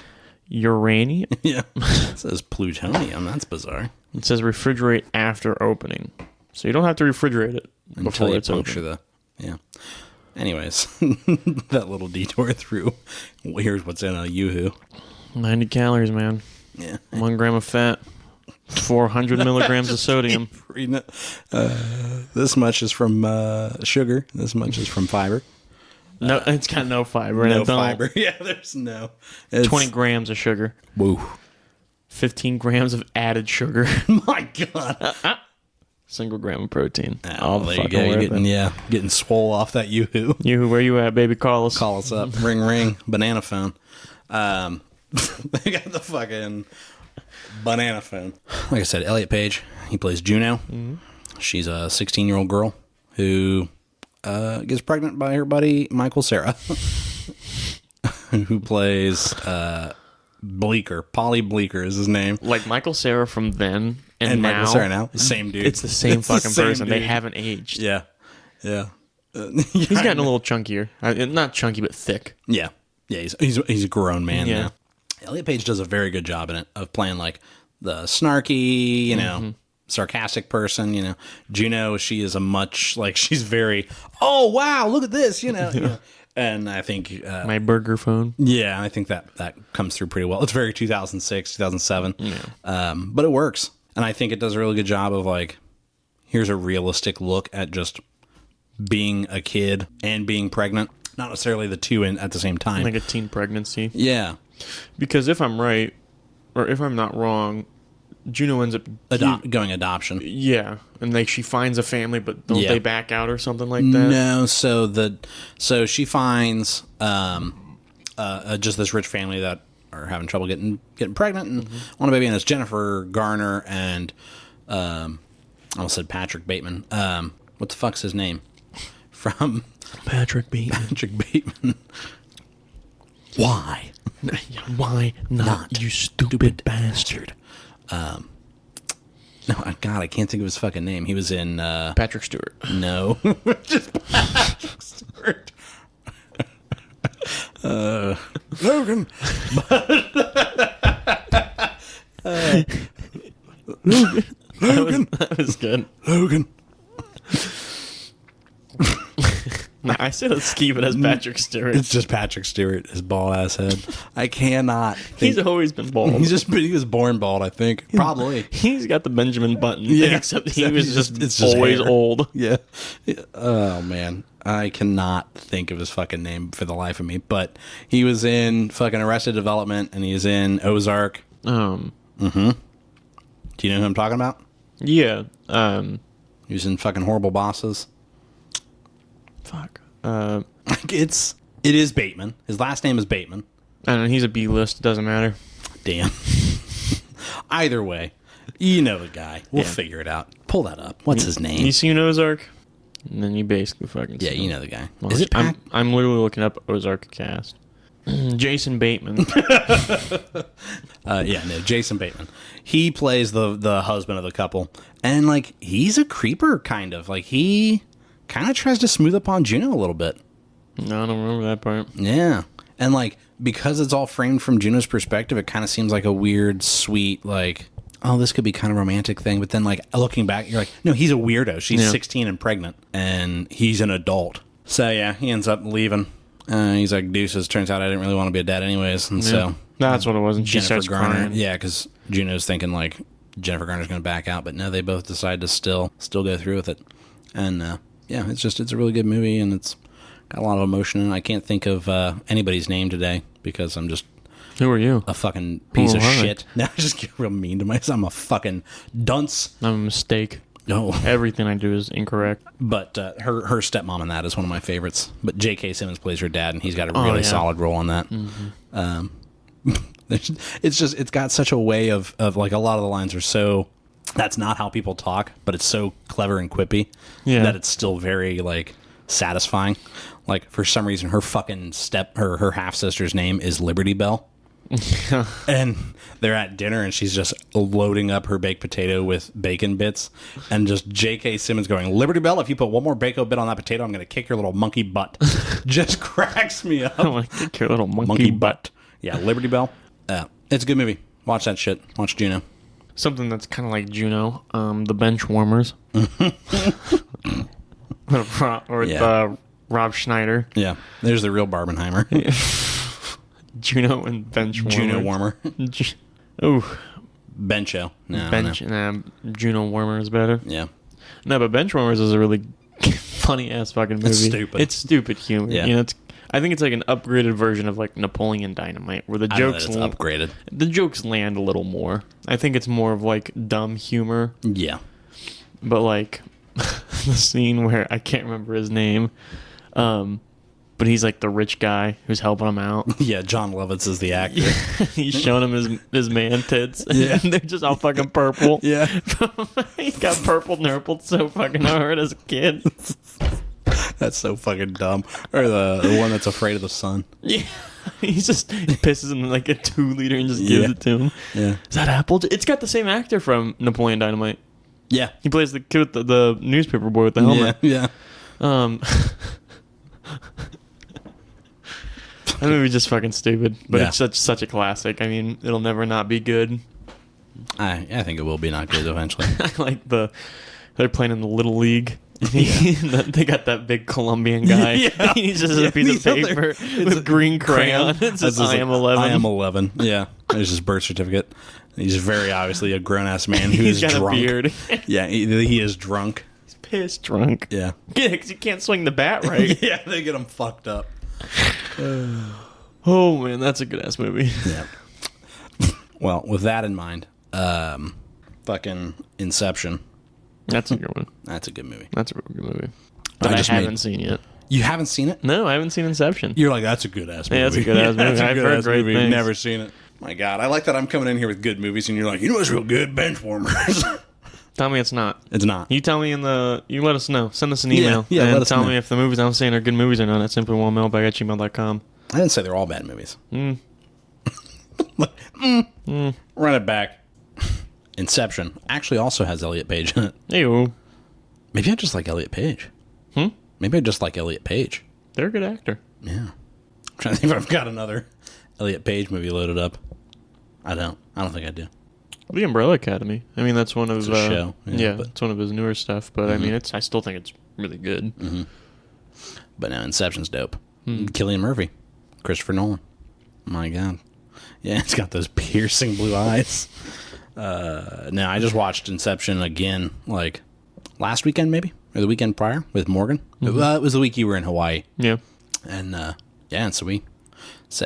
Uranium. yeah. It says plutonium. That's bizarre. It says refrigerate after opening. So you don't have to refrigerate it Until before you it's puncture open. yeah. Anyways, that little detour through. Here's what's in a Yoo-hoo. 90 calories, man. Yeah. 1 gram of fat. 400 milligrams of sodium. Reading it. This much is from sugar. This much is from fiber. No, it's got no fiber in No it. Don't. fiber. Yeah, there's no. It's, 20 grams of sugar. Woo. 15 grams of added sugar. My God. Single gram of protein. Oh, All the there you fucking go. You're worth it. getting swole off that Yoo-hoo. You, where you at, baby? Call us. Call us up. Ring, ring. Banana phone. They got the fucking banana phone. Like I said, Elliot Page. He plays Juno. Mm-hmm. She's a 16-year-old girl who gets pregnant by her buddy Michael Cera, who plays Bleecker. Polly Bleecker is his name. Like Michael Cera from then and now. Michael Cera now. Same dude. It's the same fucking person. Dude. They haven't aged. Yeah. Yeah. He's gotten a little chunkier. Not chunky, but thick. Yeah. Yeah, he's a grown man Yeah. now. Elliot Page does a very good job in it of playing like the snarky, sarcastic person, Juno, she is a much like she's very, oh wow, look at this, And I think My burger phone. yeah, I think that comes through pretty well. It's very 2006, 2007. But it works. And I think it does a really good job of like, here's a realistic look at just being a kid and being pregnant. Not necessarily the two at the same time. Like a teen pregnancy. Yeah. Because if I'm right, or if I'm not wrong, Juno ends up going adoption. Yeah, and like she finds a family, but don't Yeah. they back out or something like that? No, so she finds just this rich family that are having trouble getting pregnant and want a baby, and it's Jennifer Garner and I almost said Patrick Bateman. What the fuck's his name? From Patrick Bateman. Patrick Bateman. Why? Why not, you stupid bastard? No, God, I can't think of his fucking name. He was in Patrick Stewart. No, just Patrick Stewart. Logan. Logan. That was good. Logan. No, I said let's keep it as Patrick Stewart. It's just Patrick Stewart, his bald ass head. I cannot. He's always been bald. He was born bald, I think. Probably. He's got the Benjamin Button. Yeah. Except he was it's always hair. old. Yeah. Oh man, I cannot think of his fucking name for the life of me. But he was in fucking Arrested Development, and he's in Ozark. Do you know who I'm talking about? Yeah. He was in fucking Horrible Bosses. Fuck. It is Bateman. His last name is Bateman. I don't know. He's a B-list. It doesn't matter. Damn. Either way, you know the guy. We'll Yeah. figure it out. Pull that up. What's his name? You seen Ozark? And then you basically fucking Yeah, see you him. know the guy. Well, Is it Pat? I'm literally looking up Ozark cast. Jason Bateman. Yeah, no, Jason Bateman. He plays the husband of the couple, and like he's a creeper, kind of. Like he kind of tries to smooth up on Juno a little bit. No, I don't remember that part. Yeah, and like because it's all framed from Juno's perspective, it kind of seems like a weird, sweet, like, oh, this could be kind of romantic thing. But then like looking back, you're like, no, he's a weirdo. She's 16 and pregnant, and he's an adult. So yeah, he ends up leaving. He's like, deuces. Turns out I didn't really want to be a dad anyways, and so That's what it was. And she Jennifer starts Garner. crying. Yeah, because Juno's thinking like Jennifer Garner's going to back out, but no, they both decide to still go through with it. And yeah, it's a really good movie, and it's got a lot of emotion. And I can't think of anybody's name today because I'm just Who are you? A fucking piece of hi. shit. Now I just get real mean to myself. I'm a fucking dunce. I'm a mistake. No. Everything I do is incorrect. But her stepmom in that is one of my favorites. But J.K. Simmons plays her dad, and he's got a really solid role on that. It's got such a way of like, a lot of the lines are so, that's not how people talk, but it's so clever and quippy that it's still very like satisfying. Like, for some reason, her fucking her half sister's name is Liberty Bell. And they're at dinner and she's just loading up her baked potato with bacon bits, and just J.K. Simmons going, Liberty Bell, if you put one more bacon bit on that potato, I'm going to kick your little monkey butt. Just cracks me up. I'm like, kick your little monkey butt. Yeah, Liberty Bell. It's a good movie. Watch that shit. Watch Juno. Something that's kind of like Juno, the bench warmers. Or Rob Schneider. Yeah, there's the real Barbenheimer. Juno and bench warmers. Juno warmer. Oh, Bencho. No, bench. no. Nah, Juno warmer is better. Yeah. No, but bench warmers is a really funny ass fucking movie. It's stupid. It's stupid humor. Yeah. You know, I think it's like an upgraded version of like Napoleon Dynamite, where the jokes it's upgraded. The jokes land a little more. I think it's more of like dumb humor. Yeah. But like the scene where I can't remember his name, but he's like the rich guy who's helping him out. Yeah, John Lovitz is the actor. He's showing him his man tits. Yeah. And they're just all fucking purple. Yeah. He got purple nurpled so fucking hard as a kid. That's so fucking dumb. Or the one that's afraid of the sun. Yeah. He pisses him like a 2-liter and just gives it to him. Yeah. Is that Apple? It's got the same actor from Napoleon Dynamite. Yeah. He plays the kid with the newspaper boy with the helmet. Yeah. That movie's just fucking stupid, but Yeah. it's such a classic. I mean, it'll never not be good. I think it will be not good eventually. I like they're playing in the Little League. They got that big Colombian guy. Yeah. He's just a piece of paper with green crayon. It says, I am 11. I am 11. Yeah. There's his birth certificate. He's very obviously a grown-ass man who He's is got drunk. a beard. Yeah, he is drunk. He's pissed drunk. Yeah. Yeah, because he can't swing the bat right. Yeah, they get him fucked up. Oh, man, that's a good-ass movie. Yeah. Well, with that in mind, fucking Inception. That's a good one. That's a good movie. That's a real good movie. But I haven't seen yet. You haven't seen it? No, I haven't seen Inception. You're like, that's a good-ass movie. Yeah, that's a good-ass movie. That's a I've heard good-ass great movie. things. Never seen it. My God, I like that I'm coming in here with good movies, and you're like, you know what's real good? Bench warmers. Tell me it's not. It's not. You tell me you let us know. Send us an email. Yeah, and let us tell know. me if the movies I'm saying are good movies or not at simply1mailbag@gmail.com. I didn't say they're all bad movies. Run it back. Inception actually also has Elliot Page in it. Ew. Maybe I just like Elliot Page. Maybe I just like Elliot Page. They're a good actor. Yeah. I'm trying to think if I've got another Elliot Page movie loaded up. I don't think I do. The Umbrella Academy. I mean, that's one of It's a show. Yeah, but, it's one of his newer stuff. But I mean, I still think it's really good. but no, Inception's dope. Cillian Murphy. Christopher Nolan. My God. Yeah, it's got those piercing blue eyes. Now, I just watched Inception again, like, last weekend maybe? Or the weekend prior with Morgan. It was the week you were in Hawaii. Yeah. And, and so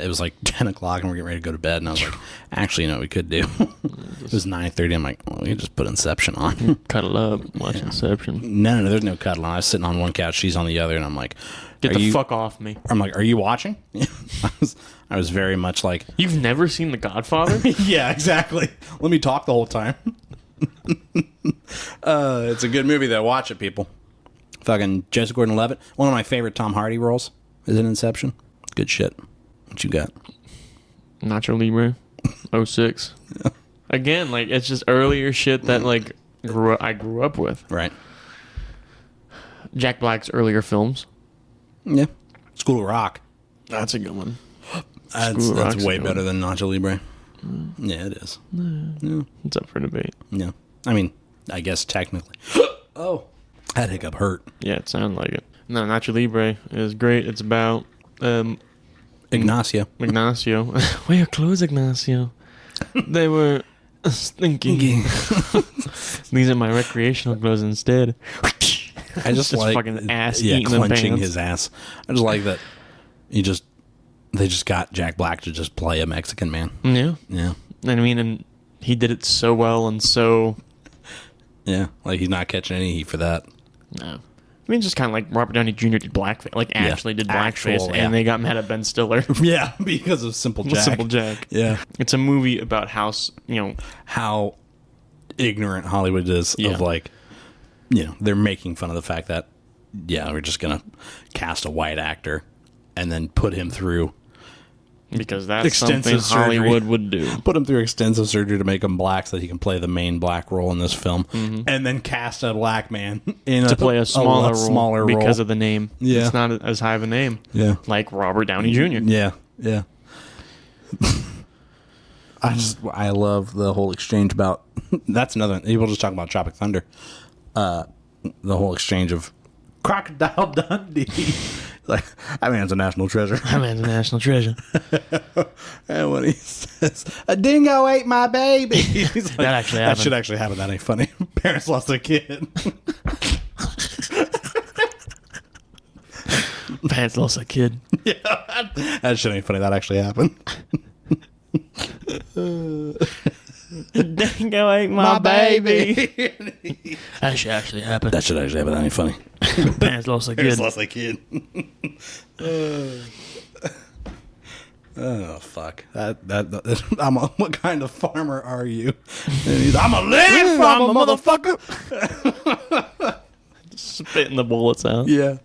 it was like 10 o'clock and we're getting ready to go to bed. And I was like, actually, you know what we could do? It was 9:30. I'm like, well, we could just put Inception on. Cuddle up, watch Inception. No, there's no cuddling. I was sitting on one couch, she's on the other, and I'm like, Get the fuck off me. I'm like, are you watching? I was very much like, You've never seen The Godfather? yeah, exactly. Let me talk the whole time. It's a good movie though. Watch it, people. Fucking Joseph Gordon-Levitt. One of my favorite Tom Hardy roles is in Inception. Good shit. What you got? Nacho Libre, 06. Yeah. Again, like, it's just earlier shit that, like, I grew up with. Right. Jack Black's earlier films. Yeah. School of Rock. That's a good one. That's way better than Nacho Libre. Yeah, it is. Yeah. It's up for debate. Yeah. I mean, I guess technically. Oh. That hiccup hurt. Yeah, it sounded like it. No, Nacho Libre is great. It's about Ignacio. Wear your clothes, Ignacio. They were stinky. These are my recreational clothes instead. I just like fucking ass eating clenching the pants. his ass. I just like that he just They just got Jack Black to just play a Mexican man. Yeah. Yeah. I mean, and he did it so well and so... Yeah, like he's not catching any heat for that. No. I mean, just kind of like Robert Downey Jr. did blackface. Like, actually did blackface. Yeah. And they got mad at Ben Stiller. Yeah, because of Simple Jack. Simple Jack. Yeah. It's a movie about how, How ignorant Hollywood is of, like, they're making fun of the fact that, we're just going to cast a white actor and then put him through because that's extensive something Hollywood would do. Put him through extensive surgery to make him black so that he can play the main black role in this film. And then cast a black man to play a smaller role because of the name. Yeah. It's not as high of a name. Yeah. Like Robert Downey Jr. Yeah. Yeah. I love the whole exchange about that's another we'll just talk about Tropic Thunder. The whole exchange of Crocodile Dundee. Like, that man's a national treasure. That man's a national treasure. And when he says, a dingo ate my baby. He's like, that actually happened. That should actually happen. That ain't funny. Parents lost a kid. Parents lost a kid. Yeah, that shit ain't funny. That actually happened. Dingo ate my baby. That should actually happen. That should actually happen. That ain't funny. Parents lost a kid. Parents lost a kid. Oh fuck! What kind of farmer are you? I'm a land farmer, motherfucker. Spitting the bullets out. Yeah.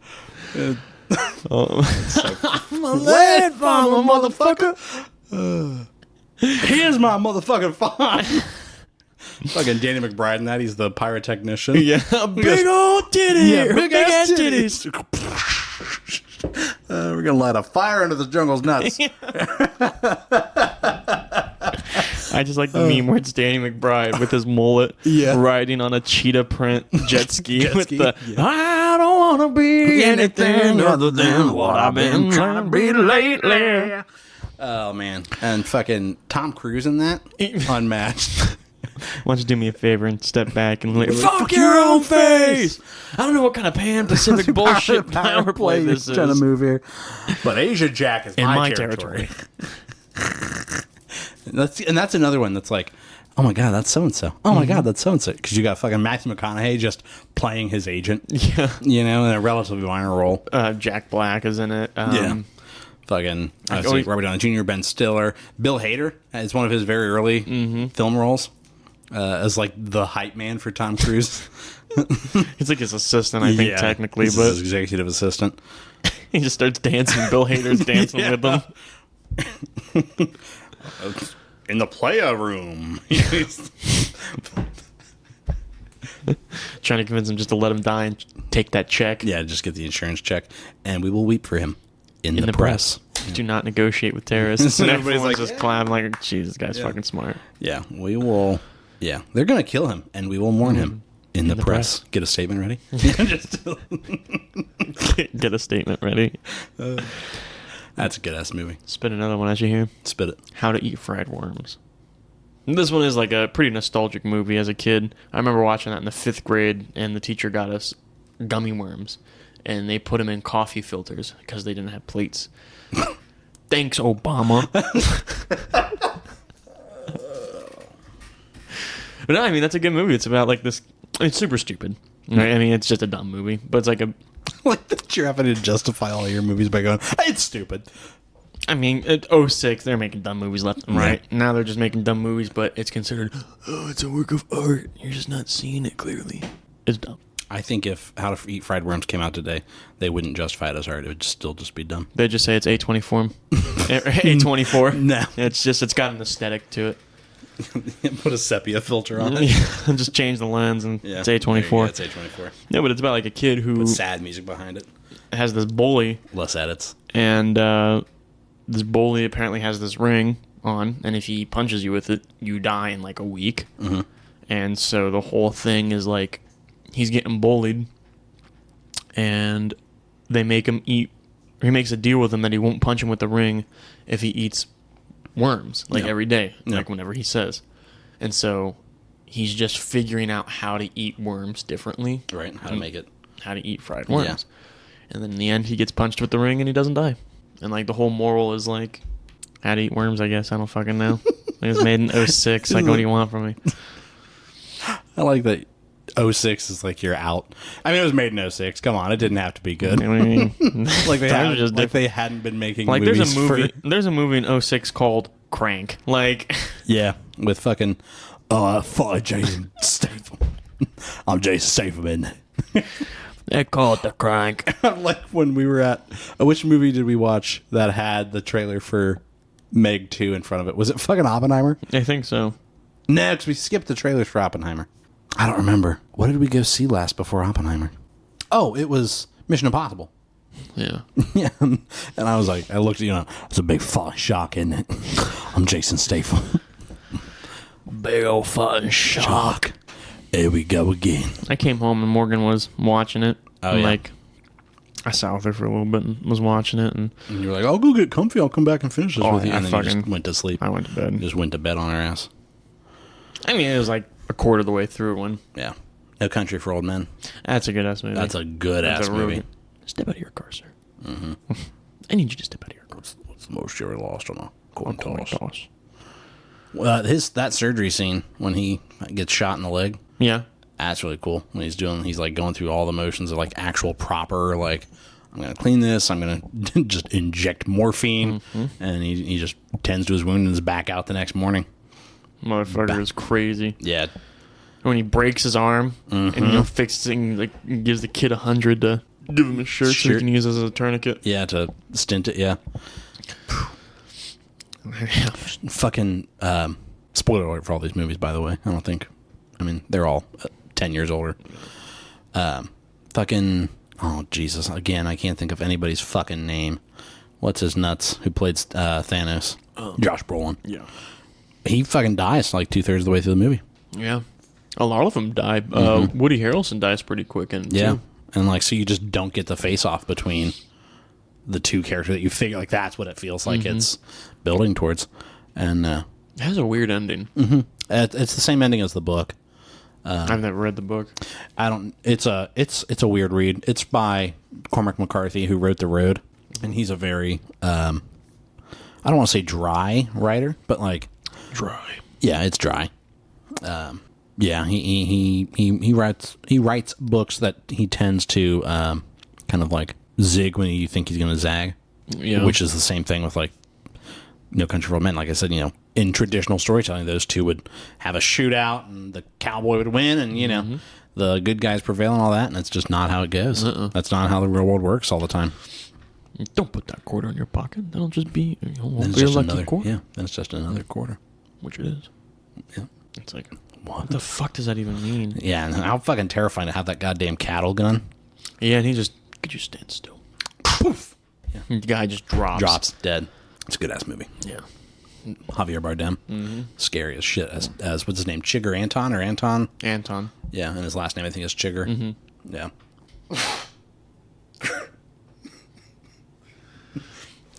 I'm a land farmer, motherfucker. Here's my motherfucking farm. Fucking Danny McBride and that. He's the pyrotechnician. Yeah. Big old titty. Yeah, big ass titties. We're going to light a fire under the jungle's nuts. I just like the meme where it's Danny McBride with his mullet riding on a cheetah print jet ski with the I don't want to be anything other than what I've been trying to be lately. Oh, man. And fucking Tom Cruise in that? Unmatched. Why don't you do me a favor and step back and fuck your own face? I don't know what kind of Pan Pacific bullshit power play this is. Trying to move here. But Asia Jack is my territory. And that's another one that's like, oh my God, that's so-and-so. Oh my God, that's so-and-so. Because you got fucking Matthew McConaughey just playing his agent. Yeah. In a relatively minor role. Jack Black is in it. Yeah. Fucking Robert Downey Jr., Ben Stiller. Bill Hader is one of his very early film roles. As like the hype man for Tom Cruise. He's like his assistant, I think, technically, but his executive assistant. He just starts dancing. Bill Hader's dancing with them. In the player room. Trying to convince him just to let him die and take that check. Yeah, just get the insurance check, and we will weep for him in the press. Do not negotiate with terrorists. And everybody's everyone's like, just clapping like, Jesus, this guy's fucking smart. Yeah, we will. Yeah, they're going to kill him, and we will mourn him in the press. Get a statement ready? Get a statement ready. That's a good-ass movie. Spit another one as you hear. Spit it. How to Eat Fried Worms. This one is like a pretty nostalgic movie as a kid. I remember watching that in the 5th grade, and the teacher got us gummy worms, and they put them in coffee filters because they didn't have plates. Thanks, Obama. But no, I mean, that's a good movie. It's about like this. It's super stupid. Right? I mean, it's just a dumb movie, but it's like a. Like that you're having to justify all your movies by going, it's stupid. I mean, at 06, they're making dumb movies left and right. Now they're just making dumb movies, but it's considered, it's a work of art. You're just not seeing it clearly. It's dumb. I think if How to Eat Fried Worms came out today, they wouldn't justify it as art. It would still just be dumb. They'd just say it's A24. A24. No. It's got an aesthetic to it. Put a sepia filter on it. Just change the lens and it's A24. It's A24. No, but it's about like a kid who... Put sad music behind it. Has this bully. Less edits. And this bully apparently has this ring on, and if he punches you with it, you die in like a week. Mm-hmm. And so the whole thing is like, he's getting bullied, and they make him eat... Or he makes a deal with him that he won't punch him with the ring if he eats worms every day, like whenever he says. And so he's just figuring out how to eat worms differently, right? How to make it, how to eat fried worms. And then in the end he gets punched with the ring and he doesn't die. And like the whole moral is like how to eat worms, I guess. I don't fucking know. It was made in 06. Like, what do you want from me? I like that 06 is like you're out. I mean, it was made in 06. Come on, it didn't have to be good. I mean, Like they hadn't been making like movies there's a movie in 06 called Crank. Like, yeah, with fucking fuck Jason Statham. I'm Jason Statham, isn't it? they call it the Crank. Like when we were at which movie did we watch that had the trailer for Meg 2 in front of it? Was it fucking Oppenheimer? I think so. No, because we skipped the trailers for Oppenheimer. I don't remember. What did we go see last before Oppenheimer? Oh, it was Mission Impossible. Yeah. Yeah, and I was like, I looked, it's a big fucking shock, isn't it? I'm Jason Statham. Big old fucking shock. Here we go again. I came home and Morgan was watching it. Oh, and yeah. Like, I sat with her for a little bit and was watching it, and you were like, I'll go get comfy. I'll come back and finish this with you. I And then you just went to sleep. I went to bed. Just went to bed on her ass. I mean, it was like a quarter of the way through when. Yeah. No Country for Old Men. That's a good ass movie. That's a good ass a real movie. good- Step out of your car, sir. Mm-hmm. I need you to step out of your car. What's the most you ever lost on a coin Coin toss? toss. That surgery scene when he gets shot in the leg, Yeah. that's really cool. When he's like going through all the motions of like actual proper, like, I'm going to clean this, I'm going to just inject morphine, and he just tends to his wound and is back out the next morning. Motherfucker is crazy. Yeah. When he breaks his arm and fixing, like, gives the kid $100 to give him a shirt so he can use it as a tourniquet. Yeah, to stint it, yeah. Fucking, spoiler alert for all these movies, by the way. They're all 10 years older. Fucking, oh, Jesus. Again, I can't think of anybody's fucking name. What's his nuts who played Thanos? Josh Brolin. Yeah. He fucking dies like 2/3 of the way through the movie. Yeah. A lot of them die. Woody Harrelson dies pretty quick in it, Yeah. too. And like, so you just don't get the face off between the two characters that you figure, like, that's what it feels like it's building towards. And It has a weird ending. it's the same ending as the book. I've never read the book. It's a weird read. It's by Cormac McCarthy, who wrote The Road, and he's a very I don't want to say dry writer, but like Dry. yeah, it's dry. Yeah, he writes books that he tends to kind of like zig when you think he's going to zag. Yeah. Which is the same thing with like No Country for Old Men. Like I said, in traditional storytelling, those two would have a shootout and the cowboy would win, and the good guys prevail and all that, and it's just not how it goes. That's not how the real world works all the time. Don't put that quarter in your pocket. That'll just be Then your lucky quarter. Yeah, then it's just another quarter. Which it is. Yeah. It's like, what the fuck does that even mean? Yeah, and how fucking terrifying to have that goddamn cattle gun. Yeah, and he just, could you stand still? Poof. Yeah. The guy just drops. Dead. It's a good ass movie. Yeah. Javier Bardem. Scary as shit. As what's his name? Chigger Anton or Anton? Anton. Yeah, and his last name I think is Chigger. Yeah.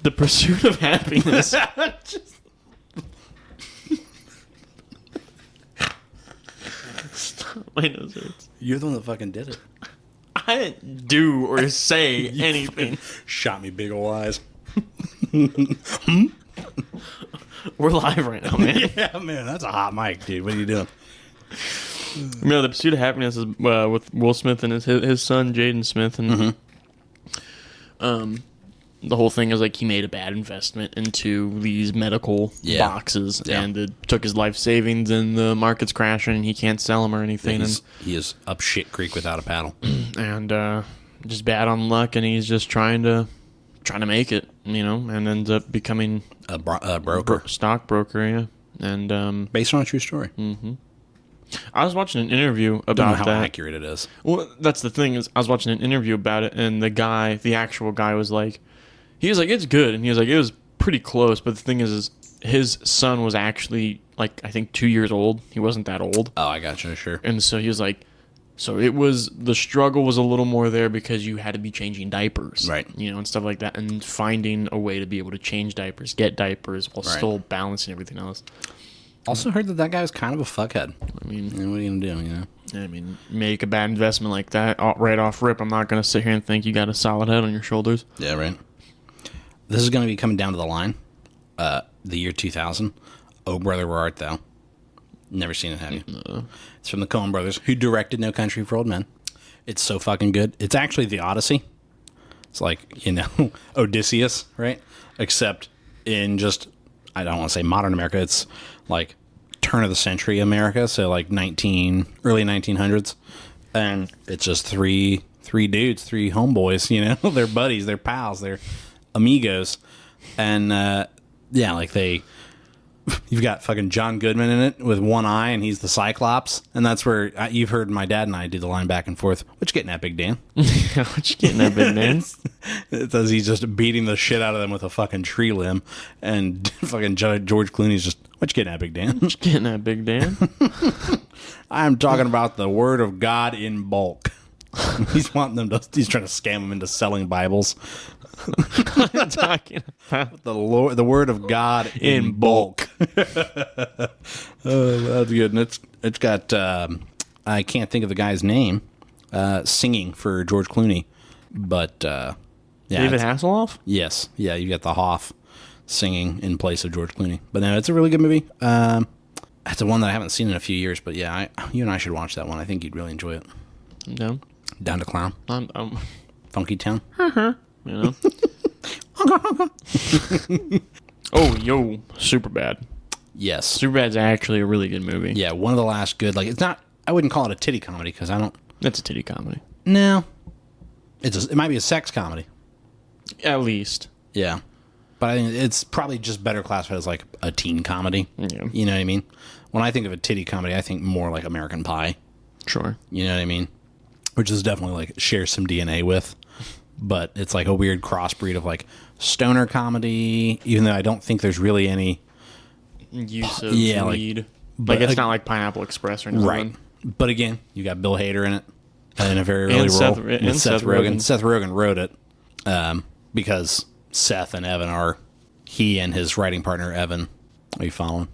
The Pursuit of Happiness. Stop. My nose hurts. You're the one that fucking did it. I didn't do or say anything. Shot me big ol' eyes. We're live right now, man. Yeah, man, that's a hot mic, dude. What are you doing? No, The Pursuit of Happiness is with Will Smith and his son Jaden Smith, and the whole thing is like he made a bad investment into these medical boxes, and it took his life savings, and the market's crashing, and he can't sell them or anything, He is up shit creek without a paddle. and just bad on luck, and he's just trying to make it, and ends up becoming A broker. stockbroker, yeah, and Based on a true story. I was watching an interview Don't know about how that. accurate it is. Well, that's the thing is, I was watching an interview about it, and the actual guy was like, it's good, and he was like, it was pretty close, but the thing is his son was actually like I think 2 years old. He wasn't that old, Oh, I got you. Sure. and so he was like, so the struggle was a little more there because you had to be changing diapers, Right. and stuff like that, and finding a way to be able to change diapers, get diapers while Right. still balancing everything else. Also heard that guy was kind of a fuckhead. I mean, What are you gonna do? make a bad investment like that right off rip. I'm not going to sit here and think you got a solid head on your shoulders. Yeah, right. this is going to be coming down to the line. The year 2000. Oh, Brother, Where Art Thou? Never seen it, have you? No. It's from the Coen brothers, who directed No Country for Old Men. It's so fucking good. It's actually the Odyssey. It's like, Odysseus, right? Except in just, I don't want to say modern America. It's like turn of the century America. So like early 1900s. And it's just three dudes, three homeboys, they're buddies, they're pals, they're amigos. And, you've got fucking John Goodman in it with one eye, and he's the Cyclops. And that's where you've heard my dad and I do the line back and forth. What you getting at, Big Dan? What you getting at, Big Dan? It says he's just beating the shit out of them with a fucking tree limb. And fucking George Clooney's just, what you getting at, Big Dan? What you getting at, Big Dan? I'm talking about the word of God in bulk. He's trying to scam them into selling Bibles. I'm talking about The word of God in bulk. Oh, that's good. And it's got I can't think of the guy's name singing for George Clooney, but David Hasselhoff. Yes, yeah, you got the Hoff singing in place of George Clooney. But no, it's a really good movie. That's the one that I haven't seen in a few years. But yeah, you and I should watch that one. I think you'd really enjoy it. I'm down. Down to Clown. I'm Funky Town. Oh, yo, Superbad. Yes. Superbad's actually a really good movie. Yeah, one of the last good. Like, it's not. I wouldn't call it a titty comedy because I don't. It's a titty comedy. No. It might be a sex comedy. At least. Yeah. But I think it's probably just better classified as like a teen comedy. Yeah. You know what I mean? When I think of a titty comedy, I think more like American Pie. Sure. You know what I mean? Which is definitely like shares some DNA with. But it's like a weird crossbreed of like stoner comedy, even though I don't think there's really any use of yeah, weed. but Like it's not like Pineapple Express or anything. right. But again, you got Bill Hader in it in a very early role. Seth Rogen. Rogen. Seth Rogen wrote it because Seth and Evan are he and his writing partner Evan. Are you following?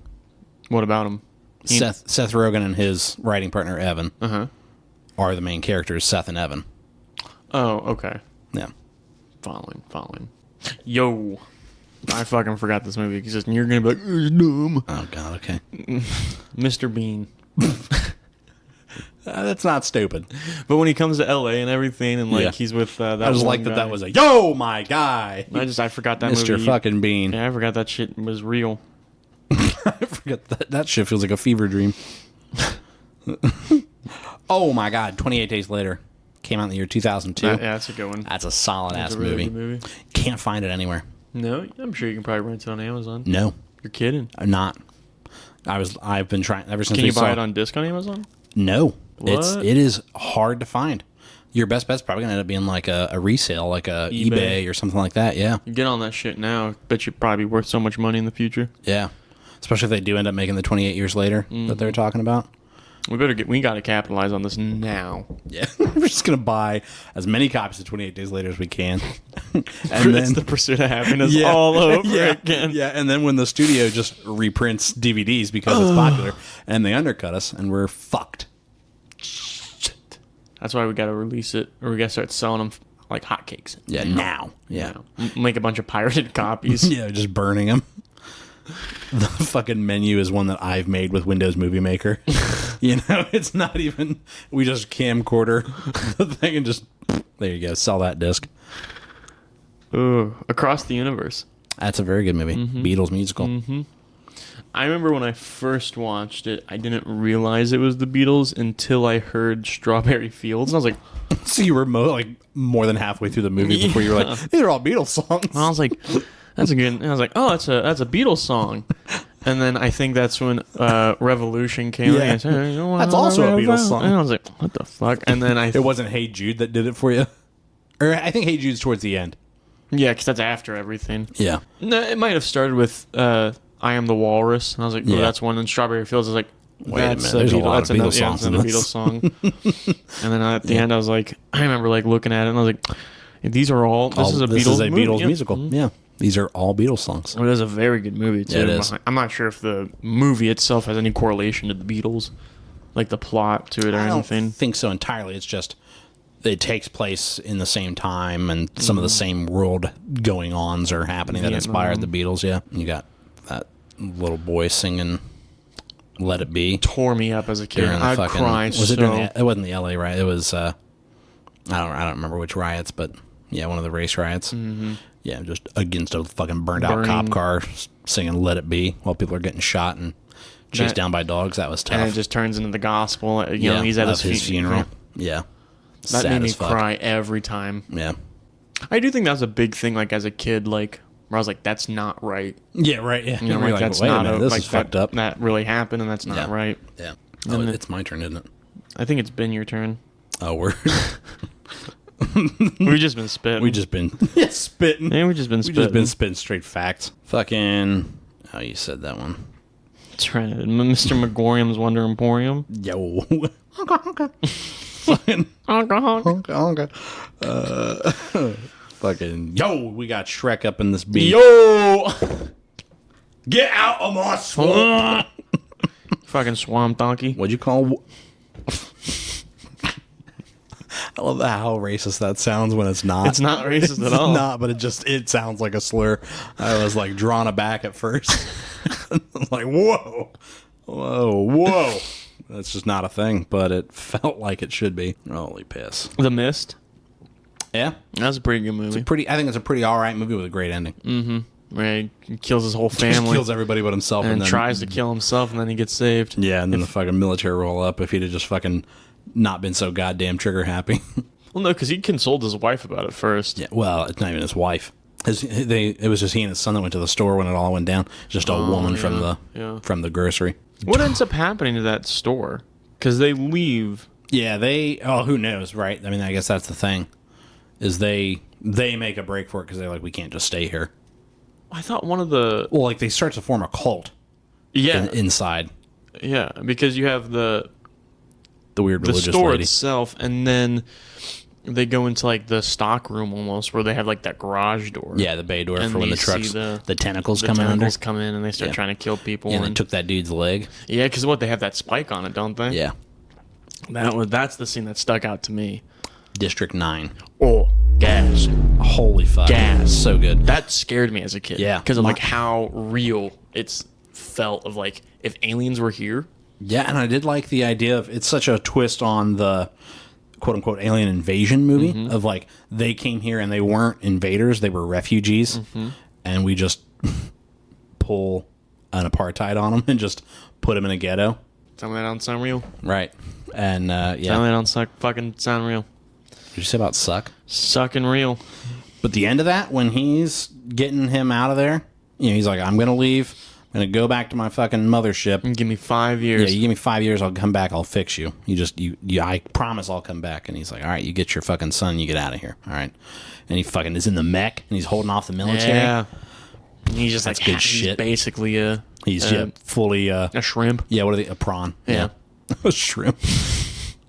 What about him? Seth Rogen and his writing partner Evan are the main characters, Seth and Evan. Oh, okay. Yeah. Following. Yo. I fucking forgot this movie exists, and you're going to be like, it's dumb. Oh, God, okay. Mr. Bean. That's not stupid. But when he comes to L.A. and everything, and like he's with that I just one like guy, that was a, yo, my guy. I forgot that Mr. movie. fucking Bean. Yeah, I forgot that shit was real. I forget that shit feels like a fever dream. Oh, my God. 28 Days Later. Came out in the year 2002. Yeah, that's a good one. That's a solid-ass That's a really movie. good movie. Can't find it anywhere. No, I'm sure you can probably rent it on Amazon. No. You're kidding. I'm not. I've been trying ever since Can we you buy saw it on disc on Amazon? No. What? It is hard to find. Your best bet's probably going to end up being like a resale, like a eBay or something like that. Yeah. You get on that shit now. Bet you'd probably be worth so much money in the future. Yeah. Especially if they do end up making the 28 years later that they're talking about. We got to capitalize on this now. Yeah. We're just going to buy as many copies of 28 Days Later as we can. And It's the pursuit of happiness all over again. Yeah. And then when the studio just reprints DVDs because it's popular and they undercut us and we're fucked. That's why we got to release it, or we got to start selling them like hotcakes. Yeah. Now. Yeah. Make a bunch of pirated copies. Yeah. Just burning them. The fucking menu is one that I've made with Windows Movie Maker. It's not even, we just camcorder the thing and just, there you go, sell that disc. Ooh, Across the Universe. That's a very good movie. Beatles musical. I remember when I first watched it, I didn't realize it was the Beatles until I heard Strawberry Fields. And I was like, So you were more than halfway through the movie before you were like, these are all Beatles songs. and I was like, that's a good, and I was like, oh, that's a Beatles song. And then I think that's when Revolution came in. And said, That's also a Beatles song. And I was like, what the fuck? And then It wasn't Hey Jude that did it for you? Or I think Hey Jude's towards the end. yeah, because that's after everything. Yeah. No, it might have started with I Am the Walrus. And I was like, oh, that's one. And Strawberry Fields, I was like, Wait a minute, that's there's a lot of Beatles another, songs in another this. Beatles song. And then at the end, I was like, I remember like looking at it and I was like, these are all, this is a Beatles movie. Beatles Yeah. musical. Yeah. These are all Beatles songs. Well, it is a very good movie, too. It is. I'm not sure if the movie itself has any correlation to the Beatles, like the plot to it or I don't anything. think so entirely. It's just it takes place in the same time, and some of the same world going ons are happening that inspired the Beatles. Yeah, you got that little boy singing "Let It Be." Tore me up as a kid. I cried so. It wasn't the L.A. riot. It was I don't remember which riots, but yeah, one of the race riots. Mm-hmm. Yeah, just against a fucking burned out cop car, singing "Let It Be" while people are getting shot and chased down by dogs. That was tough. And it just turns into the gospel. You know, he's at his funeral. Yeah. That made me cry every time. Yeah. I do think that was a big thing, like, as a kid, like, where I was like, that's not right. Yeah, right. Yeah. You know, like, that's not this is fucked up. That really happened, and that's not right. Yeah. Oh, it's my turn, isn't it? I think it's been your turn. Oh, we've just been spitting. We've just been spitting. Yeah, we've just been spitting. We've just been spitting straight facts. Fucking... Oh, you said that one. That's right. Mr. Megorium's Wonder Emporium. Yo. Okay. Fucking... Fucking... Yo, we got Shrek up in this beat. Yo! Get out of my swamp! Fucking swamp donkey. What'd you call... I love how racist that sounds when it's not. It's not racist at all. It's not, but it sounds like a slur. I was like drawn aback at first. I'm like, whoa. That's just not a thing, but it felt like it should be. Holy piss. The Mist. Yeah. That's a pretty good movie. I think it's a pretty alright movie with a great ending. Mm-hmm. Right. He kills his whole family. Kills everybody but himself. And then tries to kill himself, and then he gets saved. Yeah, and then the fucking military roll up if he'd have just fucking not been so goddamn trigger happy. Well, no, because he consoled his wife about it first. Yeah, well, it's not even his wife. It was just he and his son that went to the store when it all went down. Just a woman from the grocery. What ends up happening to that store? Because they leave. Yeah, who knows, right? I mean, I guess that's the thing. Is they make a break for it because they're like, we can't just stay here. I thought one of the... Well, like, they start to form a cult. Yeah. Inside. Yeah, because you have the weird religious store lady itself, and then they go into like the stock room almost, where they have like that garage door. Yeah, the bay door for when the trucks, the tentacles come in and they start trying to kill people. Yeah, and they took that dude's leg. Yeah, because they have that spike on it, don't they? Yeah. That's the scene that stuck out to me. District 9. Oh, gas. Holy fuck. Gas. So good. That scared me as a kid. Yeah. Because of like how real it's felt of like if aliens were here. Yeah, and I did like the idea of it's such a twist on the quote unquote alien invasion movie of like they came here and they weren't invaders, they were refugees, and we just pull an apartheid on them and just put them in a ghetto. Tell me that don't sound real. Right. And yeah. Tell me that don't fucking sound real. Did you say about suck? Sucking real. But the end of that, when he's getting him out of there, he's like, I'm going to leave. I'm going to go back to my fucking mothership. And give me 5 years. Yeah, you give me 5 years, I'll come back, I'll fix you. I promise I'll come back. And he's like, all right, you get your fucking son, you get out of here. All right. And he fucking is in the mech, and he's holding off the military. Yeah. And he's just That's like, good shit. He's basically He's fully... a shrimp. Yeah, what are they? A prawn. Yeah. A shrimp.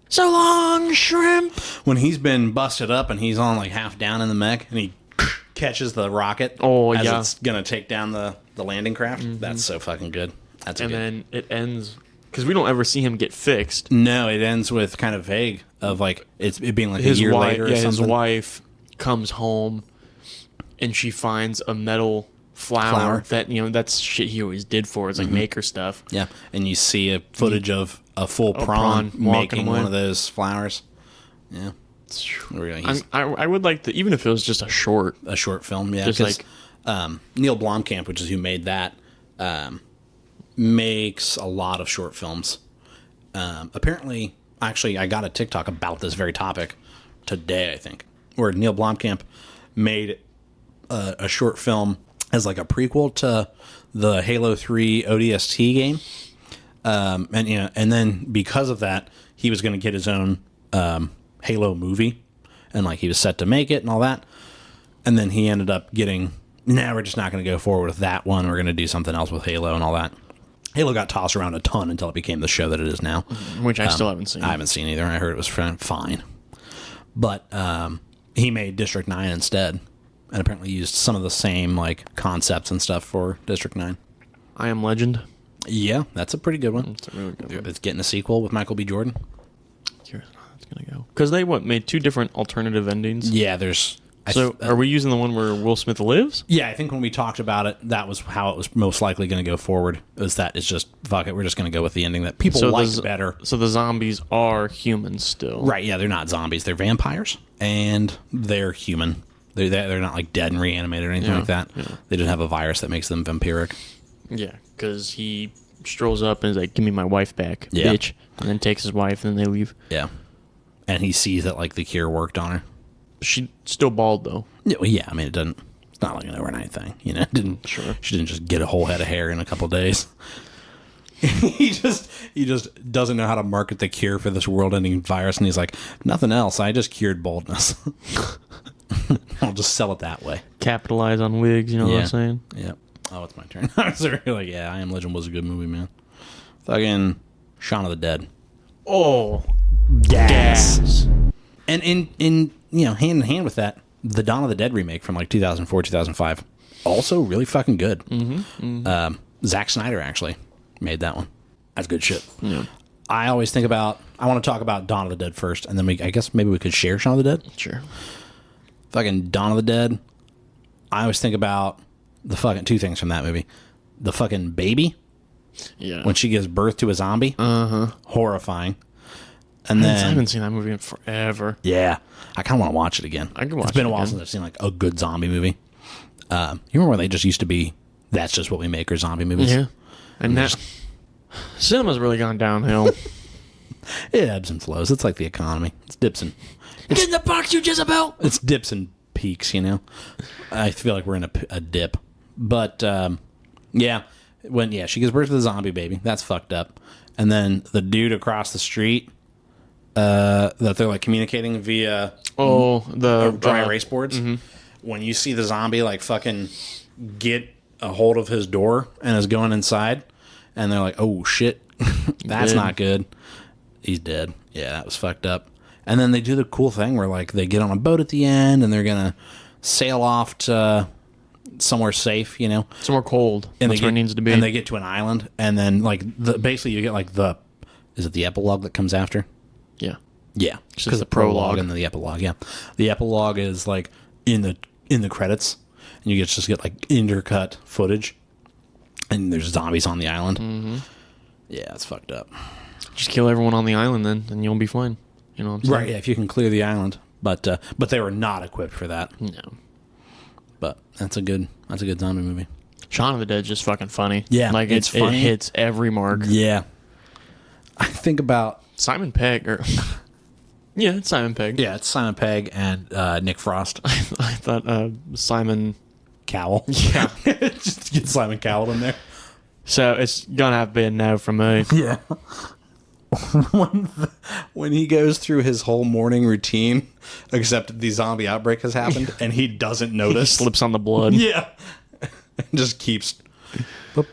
So long, shrimp. When he's been busted up and he's on like half down in the mech and he catches the rocket as it's going to take down the landing craft, that's so fucking good. Then it ends, because we don't ever see him get fixed. No, it ends with kind of vague of like it being like a year later or something. His wife comes home and she finds a metal flower that, that's shit he always did for. It's like maker stuff. Yeah, and you see a footage of a full prawn making one of those flowers. Yeah. Really, I would like to, even if it was just a short film, yeah. Just like Neil Blomkamp, which is who made that, makes a lot of short films. Apparently, actually, I got a TikTok about this very topic today, I think, where Neil Blomkamp made a short film as like a prequel to the Halo 3 ODST game. And then because of that, he was going to get his own Halo movie, and like he was set to make it and all that. And then he ended up getting, we're just not going to go forward with that one. We're going to do something else with Halo and all that. Halo got tossed around a ton until it became the show that it is now. Which I still haven't seen. I haven't seen either. I heard it was fine. But he made District 9 instead, and apparently used some of the same like concepts and stuff for District 9. I Am Legend. Yeah, that's a pretty good one. It's a really good one. It's getting a sequel with Michael B. Jordan. that's gonna go. Because they made 2 different alternative endings. Yeah, there's. So are we using the one where Will Smith lives? Yeah, I think when we talked about it, that was how it was most likely going to go forward. Was that it's just fuck it, we're just going to go with the ending that people like better. So the zombies are humans still, right? Yeah, they're not zombies; they're vampires, and they're human. They're not like dead and reanimated or anything like that. Yeah. They just have a virus that makes them vampiric. Yeah, because he strolls up and is like, "Give me my wife back, bitch," and then takes his wife, and then they leave. Yeah, and he sees that like the cure worked on her. She's still bald though. Yeah, well, yeah. I mean, it doesn't. It's not like an overnight thing, you know. It didn't. Sure. She didn't just get a whole head of hair in a couple days. he just doesn't know how to market the cure for this world-ending virus, and he's like, nothing else. I just cured baldness. I'll just sell it that way. Capitalize on wigs. You know what I'm saying? Yeah. Oh, it's my turn. I was already like, yeah, I Am Legend was a good movie, man. Fucking Shaun of the Dead. Oh, gas. And in hand in hand with that, the Dawn of the Dead remake from like 2004, 2005, also really fucking good. Zack Snyder actually made that one. That's good shit. Yeah. I always think about. I want to talk about Dawn of the Dead first, and then I guess maybe we could share Shaun of the Dead. Sure. Fucking Dawn of the Dead. I always think about the fucking 2 things from that movie: the fucking baby, when she gives birth to a zombie, horrifying. And then I haven't seen that movie in forever. Yeah, I kind of want to watch it again. I can watch it. It's been a while since I've seen like a good zombie movie. You remember when they just used to be? That's just what we make, are zombie movies. Yeah, and that cinema's really gone downhill. It ebbs and flows. It's like the economy. It's dips and get in the box, you Jezebel. It's dips and peaks. You know, I feel like we're in a dip. But yeah, when she gives birth to the zombie baby, that's fucked up. And then the dude across the street. That they're like communicating via the dry erase boards. When you see the zombie like fucking get a hold of his door and is going inside, and they're like, "Oh shit, that's not good." He's dead. Yeah, that was fucked up. And then they do the cool thing where like they get on a boat at the end and they're gonna sail off to somewhere safe, you know, somewhere cold. And that's where it needs to be. And they get to an island, and then like basically you get like is it the epilogue that comes after? Yeah, because the prologue and then the epilogue. Yeah, the epilogue is like in the credits, and you just get like intercut footage, and there's zombies on the island. Yeah, it's fucked up. Just kill everyone on the island, then, and you'll be fine. You know what I'm saying? Right? Yeah, if you can clear the island, but they were not equipped for that. No, but that's a good zombie movie. Shaun of the Dead's just fucking funny. Yeah, like it hits every mark. Yeah, I think about Simon Pegg or. Yeah, it's Simon Pegg. Yeah, it's Simon Pegg and Nick Frost. I thought Simon Cowell. Yeah. Just get Simon Cowell in there. So it's going to have been no from me. Yeah. When he goes through his whole morning routine, except the zombie outbreak has happened, and he doesn't notice. He slips on the blood. Yeah. Just keeps... I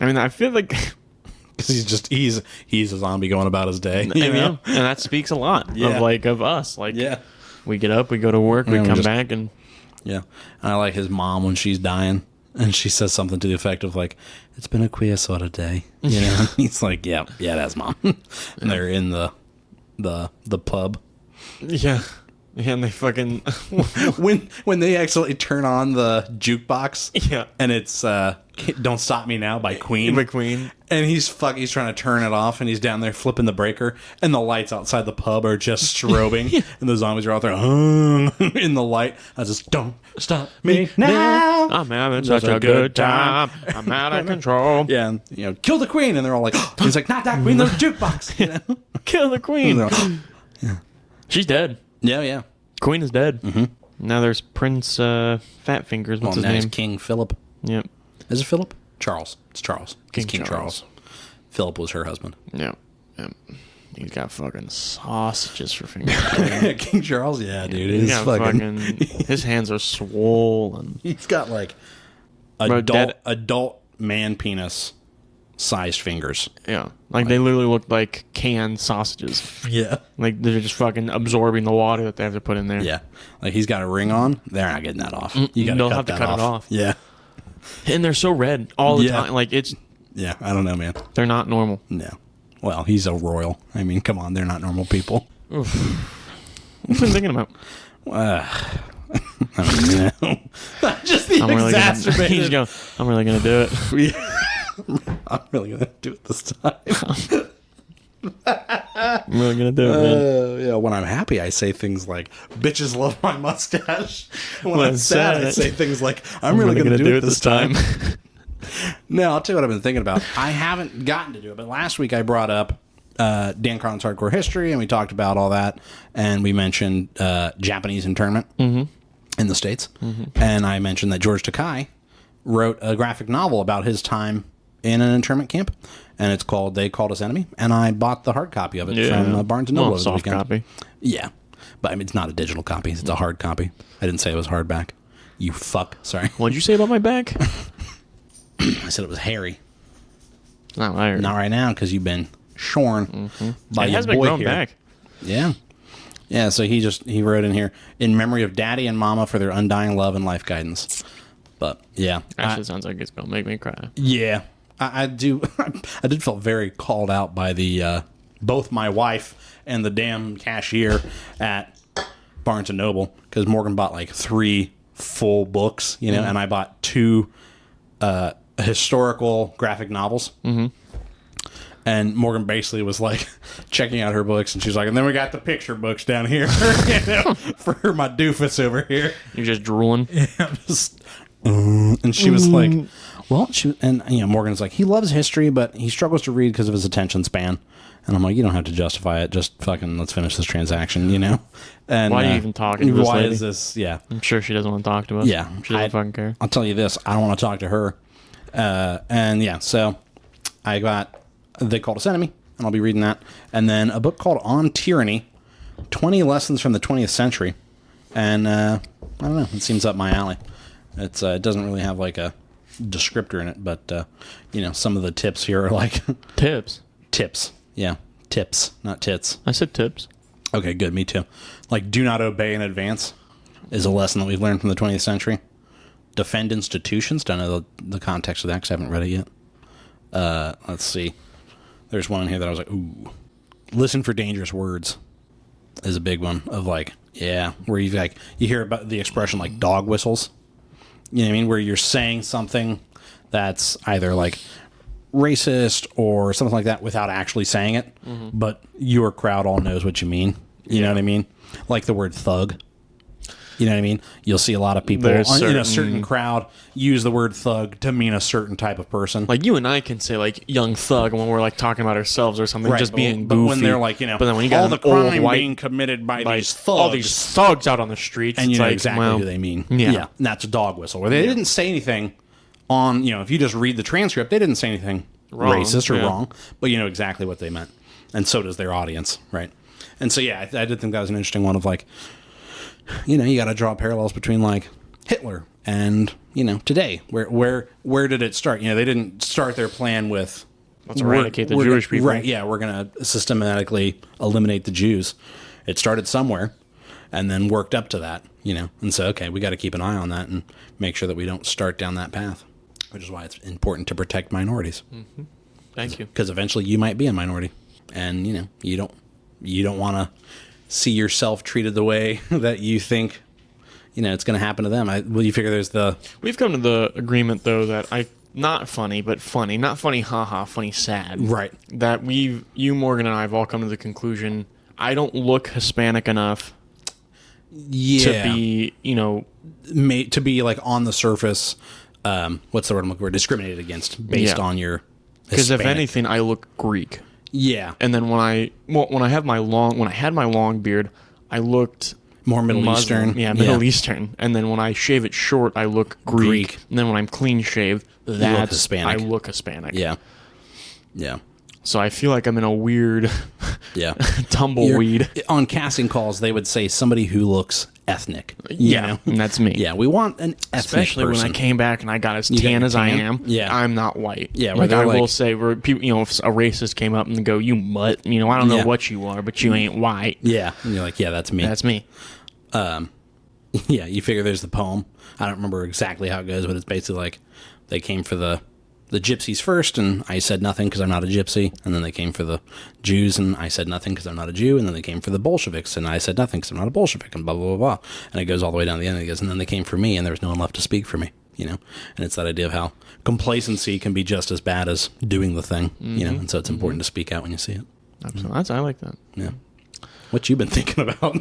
mean, I feel like... Because he's a zombie going about his day. And that speaks a lot of us. Like, we get up, we go to work, we come back, and and I like his mom when she's dying, and she says something to the effect of like, "It's been a queer sort of day," you know. He's like, "Yeah, that's mom," and they're in the pub. Yeah. And they fucking when they actually turn on the jukebox, and it's "Don't Stop Me Now" by Queen. And he's trying to turn it off, and he's down there flipping the breaker, and the lights outside the pub are just strobing, and the zombies are out there in the light. I just "Don't stop me now. I'm having such a good time. I'm out of control." Yeah, and, kill the Queen, and they're all like, he's like, "Not that Queen, the jukebox." You know? Kill the Queen. She's dead. Yeah. Queen is dead. Now there's Prince Fat Fingers. What's his name? King Philip. Yep. Is it Philip? Charles. It's Charles. King Charles. Philip was her husband. Yep. He's got fucking sausages for fingers. King Charles? Yeah, dude. He's got fucking his hands are swollen. He's got like adult man penis sized fingers. Yeah. Like they literally look like canned sausages. Yeah. Like they're just fucking absorbing the water that they have to put in there. Yeah. Like he's got a ring on. They're not getting that off. They'll have to cut it off. Yeah. And they're so red all the time. Like it's... Yeah, I don't know, man. They're not normal. No. Well, he's a royal. I mean, come on, they're not normal people. Oof. What have you been thinking about? I don't know. Just the I'm really exacerbated. He's going, I'm really going to do it. I'm really going to do it this time. I'm really going to do it, man. Yeah, when I'm happy, I say things like, bitches love my mustache. When I'm sad, I say things like, I'm really going to do it this time. No, I'll tell you what I've been thinking about. I haven't gotten to do it, but last week I brought up Dan Carlin's Hardcore History, and we talked about all that, and we mentioned Japanese internment in the States, and I mentioned that George Takei wrote a graphic novel about his time in an internment camp, and it's called They Called Us Enemy, and I bought the hard copy of it from Barnes & Noble over the soft weekend. copy. Yeah, but I mean, it's not a digital copy, it's a hard copy. I didn't say it was hardback. You fuck. Sorry. What'd you say about my back? I said it was hairy. Not what I heard. Not right now, because you've been shorn by It your has been boy grown here. back. Yeah. Yeah, so he wrote in here, in memory of Daddy and Mama for their undying love and life guidance. But, yeah. Actually, sounds like it's going to make me cry. Yeah. I do. I did feel very called out by the both my wife and the damn cashier at Barnes & Noble, because Morgan bought like 3 full books, you know, and I bought 2 historical graphic novels. And Morgan basically was like checking out her books, and she's like, and then we got the picture books down here you know, for my doofus over here. You're just drooling? I'm just, and she was like, well, and you know, Morgan's like, he loves history, but he struggles to read because of his attention span. And I'm like, you don't have to justify it. Just fucking let's finish this transaction, you know? And Why are you even talking to this why lady? is this? Yeah. I'm sure she doesn't want to talk to us. Yeah. She doesn't fucking care. I'll tell you this. I don't want to talk to her. And yeah, so I got They Called Us Enemy, and I'll be reading that. And then a book called On Tyranny, 20 Lessons from the 20th Century. And I don't know. It seems up my alley. It doesn't really have like a descriptor in it, but you know, some of the tips here are like Tips? tips. Yeah. Tips, not tits. I said tips. Okay, good. Me too. Like, do not obey in advance is a lesson that we've learned from the 20th century. Defend institutions. Don't know the context of that because I haven't read it yet. Let's see. There's one in here that I was like, ooh. Listen for dangerous words is a big one of like, yeah, where you like, you hear about the expression like dog whistles. You know what I mean? Where you're saying something that's either like racist or something like that without actually saying it, but your crowd all knows what you mean. You know what I mean? Like the word thug. You know what I mean? You'll see a lot of people in a certain crowd use the word thug to mean a certain type of person. Like you and I can say like young thug when we're like talking about ourselves or something, just being goofy. But when they're like, you know, but then when you got all the old crime white, being committed by these thugs, all these thugs out on the streets, and you it's know like, exactly well, who they mean. Yeah. And that's a dog whistle. Where they didn't say anything on, you know, if you just read the transcript, they didn't say anything racist or wrong, but you know exactly what they meant. And so does their audience, right? And so, yeah, I did think that was an interesting one of like, you know, you got to draw parallels between like Hitler and, you know, today. Where did it start? You know, they didn't start their plan with let's eradicate the Jewish people. Right, yeah, we're going to systematically eliminate the Jews. It started somewhere and then worked up to that, you know. And so, okay, we got to keep an eye on that and make sure that we don't start down that path, which is why it's important to protect minorities. Mm-hmm. Thank you. Because eventually you might be a minority, and you know you don't want to see yourself treated the way that you think, you know, it's going to happen to them. You figure we've come to the agreement though that not funny, but funny, not funny, haha, funny, sad. Right. That you, Morgan, and I have all come to the conclusion. I don't look Hispanic enough. Yeah. To be, you know, to be like on the surface. What's the word I'm looking for? Discriminated against based on your. Because if anything, I look Greek. Yeah. And then when I had my long beard, I looked more Middle Muslim. Eastern. Yeah, Middle Eastern. And then when I shave it short, I look Greek. And then when I'm clean shaved, that's Hispanic. I look Hispanic. Yeah. Yeah. So I feel like I'm in a weird tumbleweed. On casting calls, they would say somebody who looks ethnic. You know? And that's me. Yeah, we want an ethnic Especially person. when I came back and I got as tan as I am. Yeah. I'm not white. Yeah, like I will say, where people, you know, if a racist came up and go, "You mutt," you know, I don't know what you are, but you ain't white. Yeah, and you're like, yeah, that's me. That's me. Yeah, you figure there's the poem. I don't remember exactly how it goes, but it's basically like they came for the the gypsies first, and I said nothing because I'm not a gypsy. And then they came for the Jews, and I said nothing because I'm not a Jew. And then they came for the Bolsheviks, and I said nothing because I'm not a Bolshevik, and blah, blah, blah, blah. And it goes all the way down to the end. And it goes, and then they came for me, and there was no one left to speak for me, you know? And it's that idea of how complacency can be just as bad as doing the thing, you know? And so it's important to speak out when you see it. Absolutely. I like that. Yeah. What you been thinking about?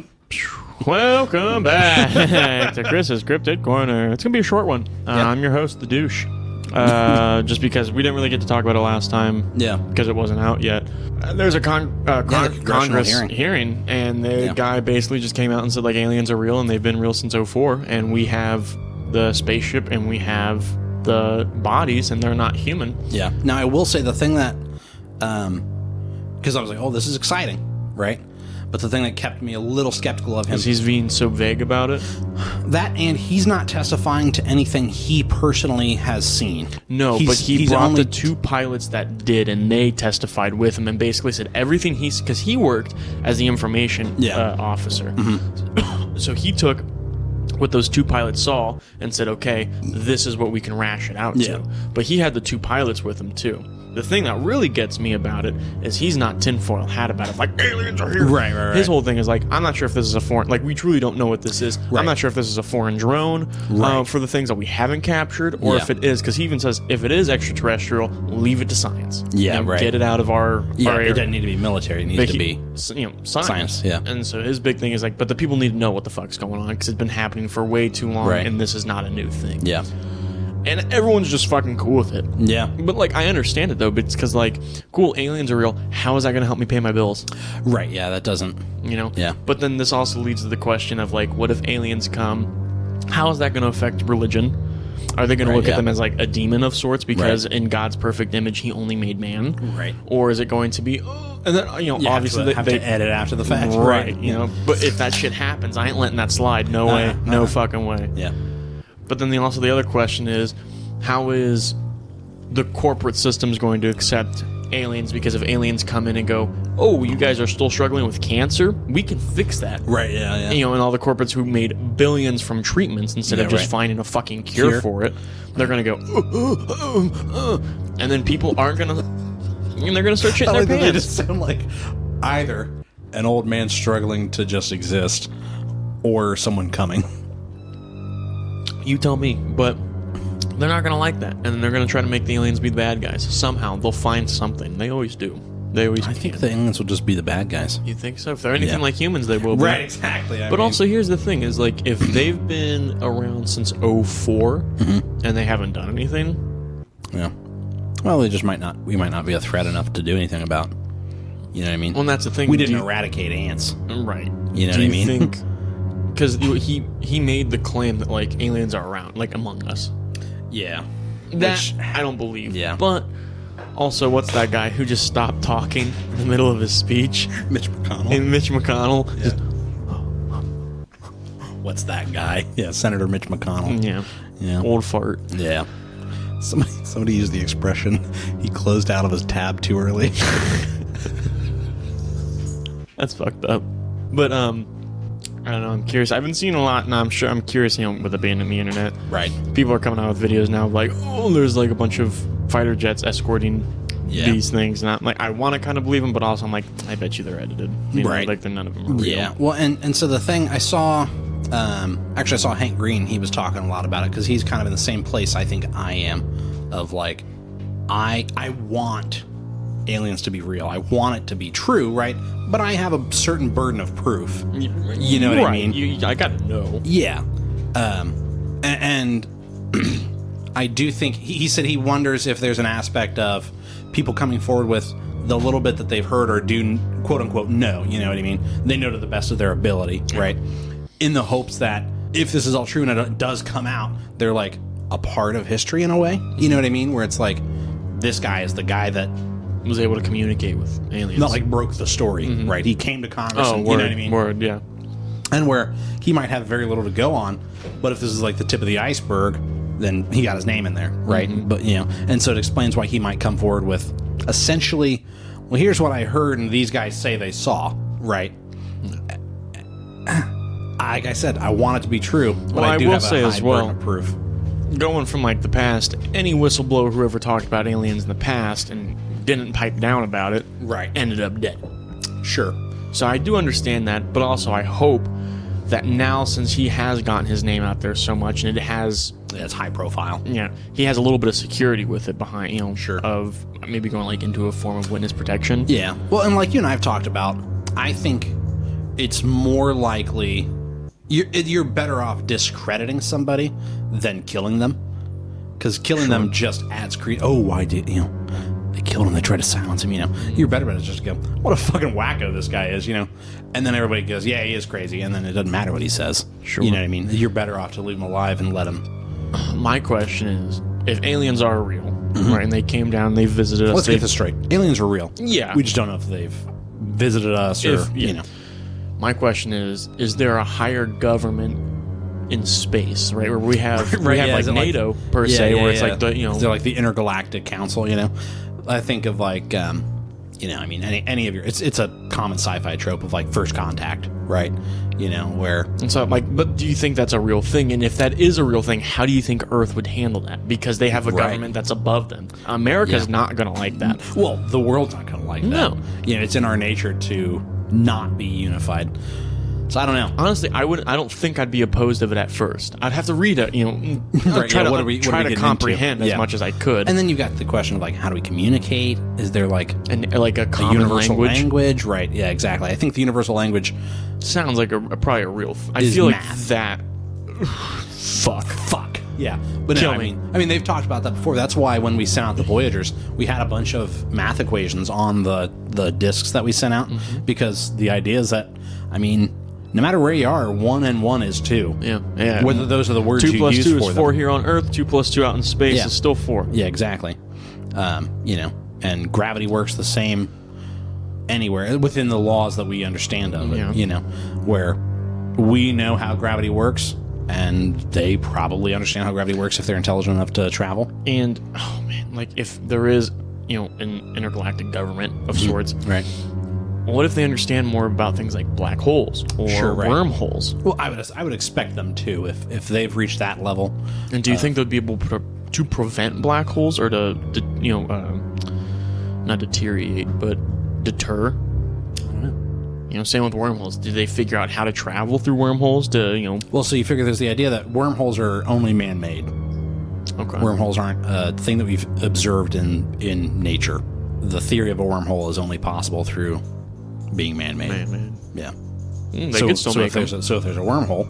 Welcome back to Chris's Cryptid Corner. It's going to be a short one. I'm your host, The Douche. Just because we didn't really get to talk about it last time. Yeah. Because it wasn't out yet. There's a Congress hearing, and the guy basically just came out and said, like, aliens are real, and they've been real since '04, and we have the spaceship, and we have the bodies, and they're not human. Yeah. Now, I will say the thing that... because I was like, oh, this is exciting, right? But the thing that kept me a little skeptical of him... Because he's being so vague about it? That, and he's not testifying to anything he personally has seen. No, but he brought the two pilots that did, and they testified with him and basically said everything he's... Because he worked as the information officer. Mm-hmm. So he took what those two pilots saw and said, okay, this is what we can rash it out to. But he had the two pilots with him, too. The thing that really gets me about it is he's not tinfoil hat about it. Like, aliens are here. Right. His whole thing is like, I'm not sure if this is a foreign... Like, we truly don't know what this is. Right. I'm not sure if this is a foreign drone for the things that we haven't captured, or if it is. Because he even says, if it is extraterrestrial, leave it to science. Yeah, you know, get it out of our area. It doesn't need to be military. It needs to be... science. Yeah. And so his big thing is like, but the people need to know what the fuck's going on, because it's been happening for way too long, and this is not a new thing. Yeah. And everyone's just fucking cool with it. Yeah. But, like, I understand it, though. But it's because, like, cool, aliens are real. How is that going to help me pay my bills? Right, yeah, that doesn't... You know? Yeah. But then this also leads to the question of, like, what if aliens come? How is that going to affect religion? Are they going to look at them as, like, a demon of sorts? Because in God's perfect image, he only made man? Right. Or is it going to be... and then, you know, obviously... They have to edit after the fact. Right, you know? But if that shit happens, I ain't letting that slide. No way. No fucking way. Yeah. But then the other question is, how is the corporate systems going to accept aliens? Because if aliens come in and go, oh, you guys are still struggling with cancer, we can fix that. Right, yeah. You know, and all the corporates who made billions from treatments instead of just finding a fucking cure for it, they're going to go, and then people aren't going to, and they're going to start shitting their pants. They just sound like either an old man struggling to just exist or someone coming. You tell me, but they're not going to like that, and they're going to try to make the aliens be the bad guys. Somehow, they'll find something. They always do. I think the aliens will just be the bad guys. You think so? If they're anything like humans, they will be. Right, exactly. But also, here's the thing, is like, if they've been around since '04, and they haven't done anything... Yeah. Well, we might not be a threat enough to do anything about. You know what I mean? Well, that's the thing. We didn't eradicate ants. Right. You know what I mean? Do you think... Because he made the claim that, like, aliens are around, like, among us. Yeah. That I don't believe. Yeah. But also, what's that guy who just stopped talking in the middle of his speech? Mitch McConnell. And Mitch McConnell. Yeah. Just, what's that guy? Yeah, Senator Mitch McConnell. Yeah. Yeah. Old fart. Yeah. Somebody used the expression, he closed out of his tab too early. That's fucked up. But, I don't know, I'm curious. I haven't seen a lot, and I'm curious, you know, with it being on the internet. Right. People are coming out with videos now of like, oh, there's like a bunch of fighter jets escorting these things. And I'm like, I want to kind of believe them, but also I'm like, I bet you they're edited. You know, like, none of them are real. Yeah. Well, and so the thing I saw, actually I saw Hank Green, he was talking a lot about it, because he's kind of in the same place I think I am, of like, I want aliens to be real. I want it to be true, right? But I have a certain burden of proof. You know what I mean? I gotta know. Yeah. And I do think he said he wonders if there's an aspect of people coming forward with the little bit that they've heard or do quote unquote know. You know what I mean? They know to the best of their ability, right? In the hopes that if this is all true and it does come out, they're like a part of history in a way. You know what I mean? Where it's like, this guy is the guy that was able to communicate with aliens. Not like broke the story, right? He came to Congress, and, you know what I mean? Word, yeah. And where he might have very little to go on, but if this is like the tip of the iceberg, then he got his name in there, right? But, you know, and so it explains why he might come forward with essentially, well, here's what I heard and these guys say they saw, right? Like I said, I want it to be true, but well, I do will have say a high as well, burden of proof. going from like the past, any whistleblower who ever talked about aliens in the past and didn't pipe down about it, Right. ended up dead. Sure. So I do understand that, but also I hope that now, since he has gotten his name out there so much, and it has, Yeah, it's high profile. he has a little bit of security with it behind, Sure. of maybe going like into a form of witness protection. Yeah. Well, and like you and I have talked about, I think it's more likely you're better off discrediting somebody than killing them, because killing them just adds Oh, why did they killed him? They tried to silence him. You're better about it just to go, what a fucking wacko this guy is. And then everybody goes, yeah, he is crazy, and then it doesn't matter what he says. Sure. You know what I mean? You're better off to leave him alive and let him. My question is, if aliens are real, right, and they came down, they visited us. Let's get this straight. Aliens are real. Yeah. We just don't know if they've visited us or My question is there a higher government in space, right, where we have like NATO per se, where it's like the they're like the intergalactic council. I think of like any of your it's a common sci-fi trope of like First Contact, right? Where and so like, but do you think that's a real thing? And if that is a real thing, how do you think Earth would handle that? Because they have a government that's above them. America's not going to like that. Well, the world's not going to like that. No. It's in our nature to not be unified. So I don't know. Honestly, I don't think I'd be opposed of it at first. I'd have to read it, try to comprehend as much as I could. And then you've got the question of like, how do we communicate? Is there like a common universal language? Right. Yeah, exactly. I think the universal language sounds like probably a real. I is feel math. like that. Fuck. Yeah, but no, I mean, they've talked about that before. That's why when we sent out the Voyagers, we had a bunch of math equations on the discs that we sent out, because the idea is that, no matter where you are, 1 and 1 is 2. Yeah. Whether those are the words 2 you plus use 2 for is them. 4 here on Earth. 2 plus 2 out in space is still 4. Yeah, exactly. And gravity works the same anywhere within the laws that we understand of it. Where we know how gravity works, and they probably understand how gravity works if they're intelligent enough to travel. And like if there is an intergalactic government of sorts, right? What if they understand more about things like black holes or wormholes? Well, I would expect them to if they've reached that level. And do you think they'd be able to prevent black holes, or to not deteriorate but deter? Same with wormholes. Did they figure out how to travel through wormholes to, Well, so you figure there's the idea that wormholes are only man-made. Okay. Wormholes aren't a thing that we've observed in nature. The theory of a wormhole is only possible through being man-made. Man. Yeah. They could still make them. So if there's a wormhole,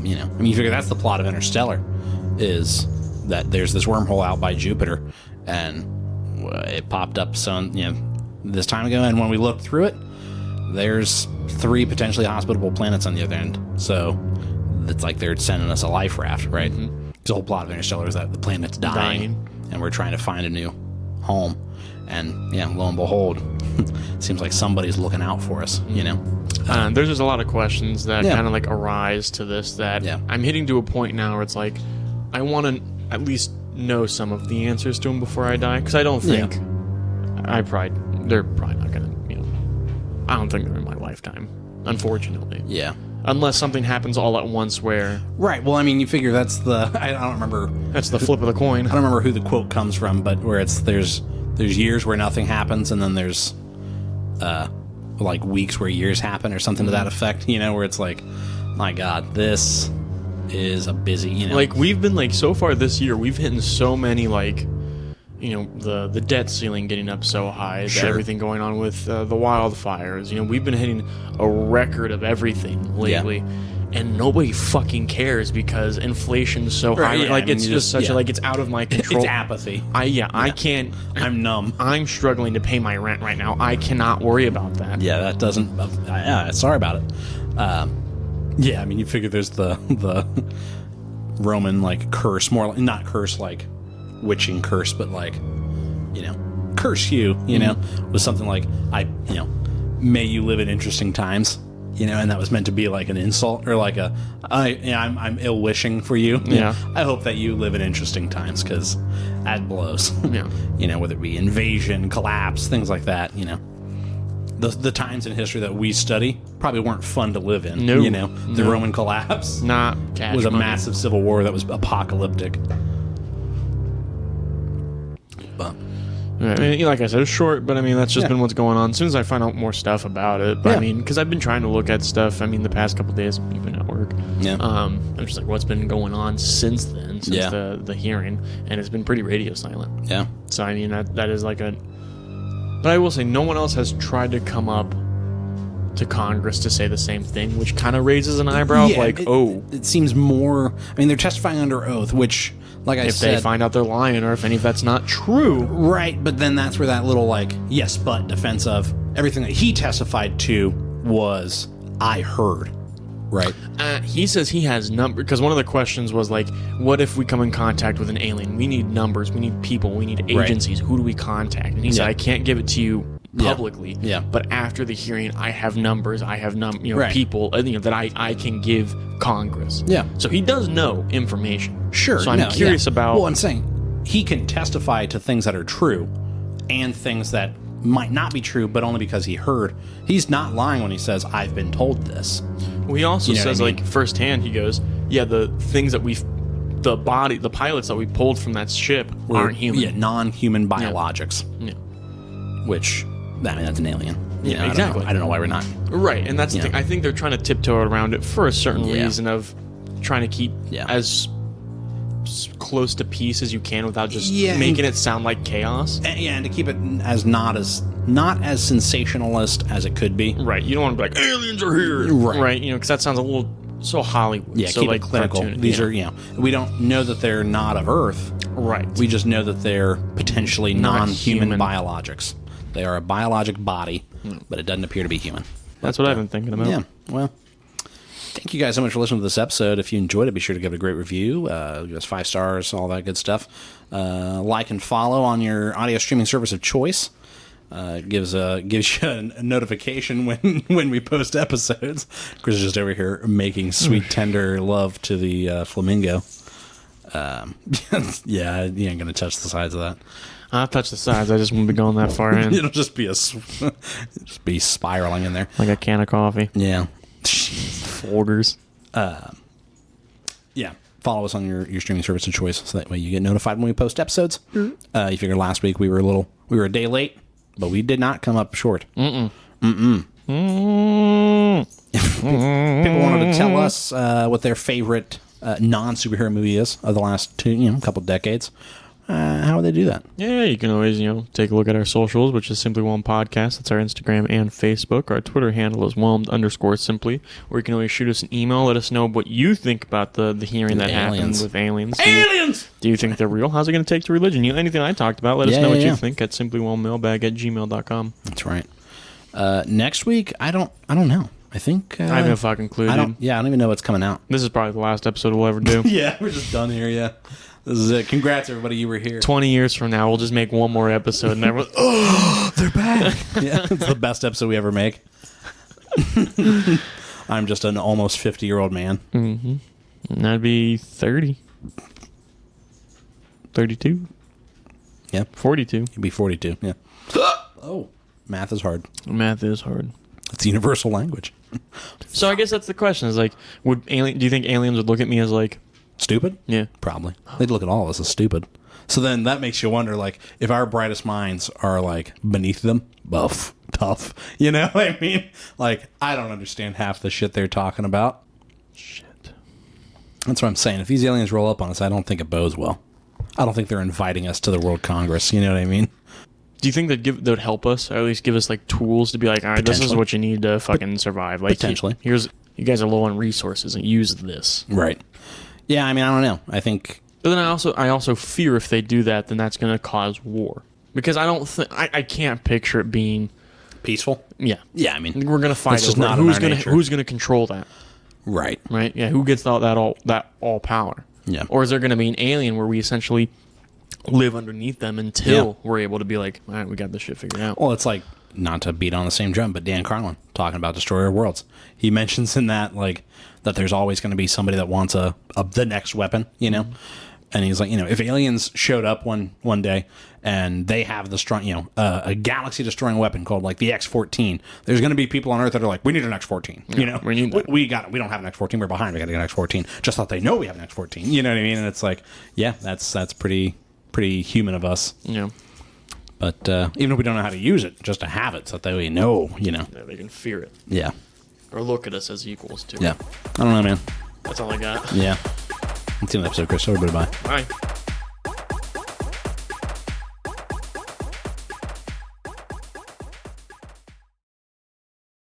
you figure that's the plot of Interstellar, is that there's this wormhole out by Jupiter, and it popped up this time ago, and when we looked through it, there's 3 potentially hospitable planets on the other end. So it's like they're sending us a life raft, right? The whole plot of Interstellar is that the planet's dying, and we're trying to find a new home. And lo and behold, it seems like somebody's looking out for us, There's just a lot of questions that kind of like arise to this that I'm hitting to a point now where it's like I want to at least know some of the answers to them before I die, because I don't think they're probably not gonna, I don't think they're in my lifetime, unfortunately. Yeah. Unless something happens all at once where... Right. Well, you figure that's the... I don't remember... That's the flip of the coin. I don't remember who the quote comes from, but where there's years where nothing happens, and then there's like weeks where years happen or something to that effect, where it's like, my God, this is a busy, Like, we've been, like, so far this year, we've hit so many, like... the debt ceiling getting up so high, everything going on with the wildfires. We've been hitting a record of everything lately, and nobody fucking cares because inflation's so high. Yeah, like, it's just such a, like, it's out of my control. It's apathy. I can't. I'm numb. I'm struggling to pay my rent right now. I cannot worry about that. Yeah, that doesn't. Sorry about it. You figure there's the Roman like curse, more like, not curse like witching curse, but like, curse you, was something like, may you live in interesting times, and that was meant to be like an insult, or like I'm ill wishing for you. Yeah. I hope that you live in interesting times, because that blows. Yeah. Whether it be invasion, collapse, things like that, the times in history that we study probably weren't fun to live in. No. You know, the Roman collapse Not cash was a money. massive civil war that was apocalyptic. But Yeah, I mean, like I said, it's short, but I mean, that's just been what's going on. As soon as I find out more stuff about it, but I mean, because I've been trying to look at stuff, I mean, the past couple of days, you've been at work. Yeah. I'm just like, what's been going on since then, since the hearing, and it's been pretty radio silent. yeah. So, I mean, that is like a... But I will say, no one else has tried to come up to Congress to say the same thing, which kind of raises an eyebrow of like, it seems more... I mean, they're testifying under oath, which... Like I said, if they find out they're lying, or if any of that's not true. Right, but then that's where that little, like, yes, but defense of everything that he testified to was, I heard. Right? He says he has numbers, because one of the questions was, like, what if we come in contact with an alien? We need numbers, we need people, we need agencies. Right. Who do we contact? And he said, I can't give it to you publicly. Yeah. But after the hearing, I have numbers, I have right. people that I can give Congress. Yeah. So he does know information. Sure. So I'm curious about... Well, I'm saying he can testify to things that are true and things that might not be true, but only because he heard. He's not lying when he says, I've been told this. Well, he also says, what I mean? like, firsthand, he goes, yeah, the things that the pilots that we pulled from that ship aren't human. Yeah, non-human biologics. Yeah. Which, I mean, that's an alien. Yeah, exactly. I don't know why we're not. Right, and that's the thing. I think they're trying to tiptoe around it for a certain reason of trying to keep as close to peace as you can without just making it sound like chaos. And to keep it as not as sensationalist as it could be. Right, you don't want to be like, aliens are here. Right, because that sounds a little so Hollywood. Yeah, so keep like it clinical. cartoon. These are, we don't know that they're not of Earth. Right. We just know that they're potentially Not non-human human. biologics. They are a biologic body, but it doesn't appear to be human. That's what I've been thinking about. Yeah, well, thank you guys so much for listening to this episode. If you enjoyed it, be sure to give it a great review. Give us 5 stars, all that good stuff. Like and follow on your audio streaming service of choice. Gives you a notification when we post episodes. Chris is just over here making sweet, tender love to the flamingo. Yeah, you ain't gonna touch the sides of that. I'll touch the sides. I just won't be going that far in. It'll just be spiraling in there like a can of coffee. Yeah. Folders. Yeah. Follow us on your streaming service of choice, so that way you get notified when we post episodes. You figure last week we were a day late, but we did not come up short. If people wanted to tell us what their favorite non-superhero movie is of the last couple decades, how would they do that? Yeah, you can always, take a look at our socials, which is Simply Whelmed Podcast. That's our Instagram and Facebook. Our Twitter handle is Whelmed_simply. Or you can always shoot us an email. Let us know what you think about the hearing that happened with aliens. Aliens! Do you think they're real? How's it going to take to religion? Anything I talked about, let us know what you think at simplywhelmedmailbag@gmail.com. That's right. Next week, I don't know. I think... I have no fucking clue, I don't even know what's coming out. This is probably the last episode we'll ever do. Yeah, we're just done here, yeah. This is it. Congrats, everybody. You were here. 20 years from now, we'll just make one more episode and everyone, they're back. Yeah, it's the best episode we ever make. I'm just an almost 50-year-old man. Mm-hmm. And that'd be 30. 32. Yeah. 42. You'd be 42, yeah. Oh, math is hard. Math is hard. It's a universal language. So I guess that's the question. Is like, do you think aliens would look at me as like... Stupid? Yeah. Probably. They'd look at all of us as stupid. So then that makes you wonder, like, if our brightest minds are, like, beneath them, buff, tough, you know what I mean? Like, I don't understand half the shit they're talking about. Shit. That's what I'm saying. If these aliens roll up on us, I don't think it bodes well. I don't think they're inviting us to the World Congress, you know what I mean? Do you think they'd help us, or at least give us, like, tools to be like, all right, this is what you need to fucking survive? Like, potentially. You guys are low on resources, and use this. Right. Yeah, I mean, I don't know. I think... But then I also fear if they do that, then that's going to cause war. Because I can't picture it being... Peaceful? Yeah. Yeah, I mean... We're going to fight over not who's going to control that. Right. Right? Yeah, who gets that all power? Yeah. Or is there going to be an alien where we essentially live underneath them until we're able to be like, all right, we got this shit figured out? Well, it's like, not to beat on the same drum, but Dan Carlin talking about Destroyer of Worlds. He mentions in that, like, that there's always going to be somebody that wants the next weapon, And he's like, if aliens showed up one day and they have the strong, a galaxy destroying weapon called like the X-14, there's going to be people on Earth that are like, we need an X-14. we need that. We don't have an X-14. We're behind. We got to get an X-14. Just thought they know we have an X-14. You know what I mean? And it's like, yeah, that's pretty human of us. Yeah. But even if we don't know how to use it, just to have it so that we know, Yeah, they can fear it. Yeah. Or look at us as equals, too. Yeah. I don't know, man. That's all I got. Yeah. Until the episode, Chris. Everybody, bye. Bye.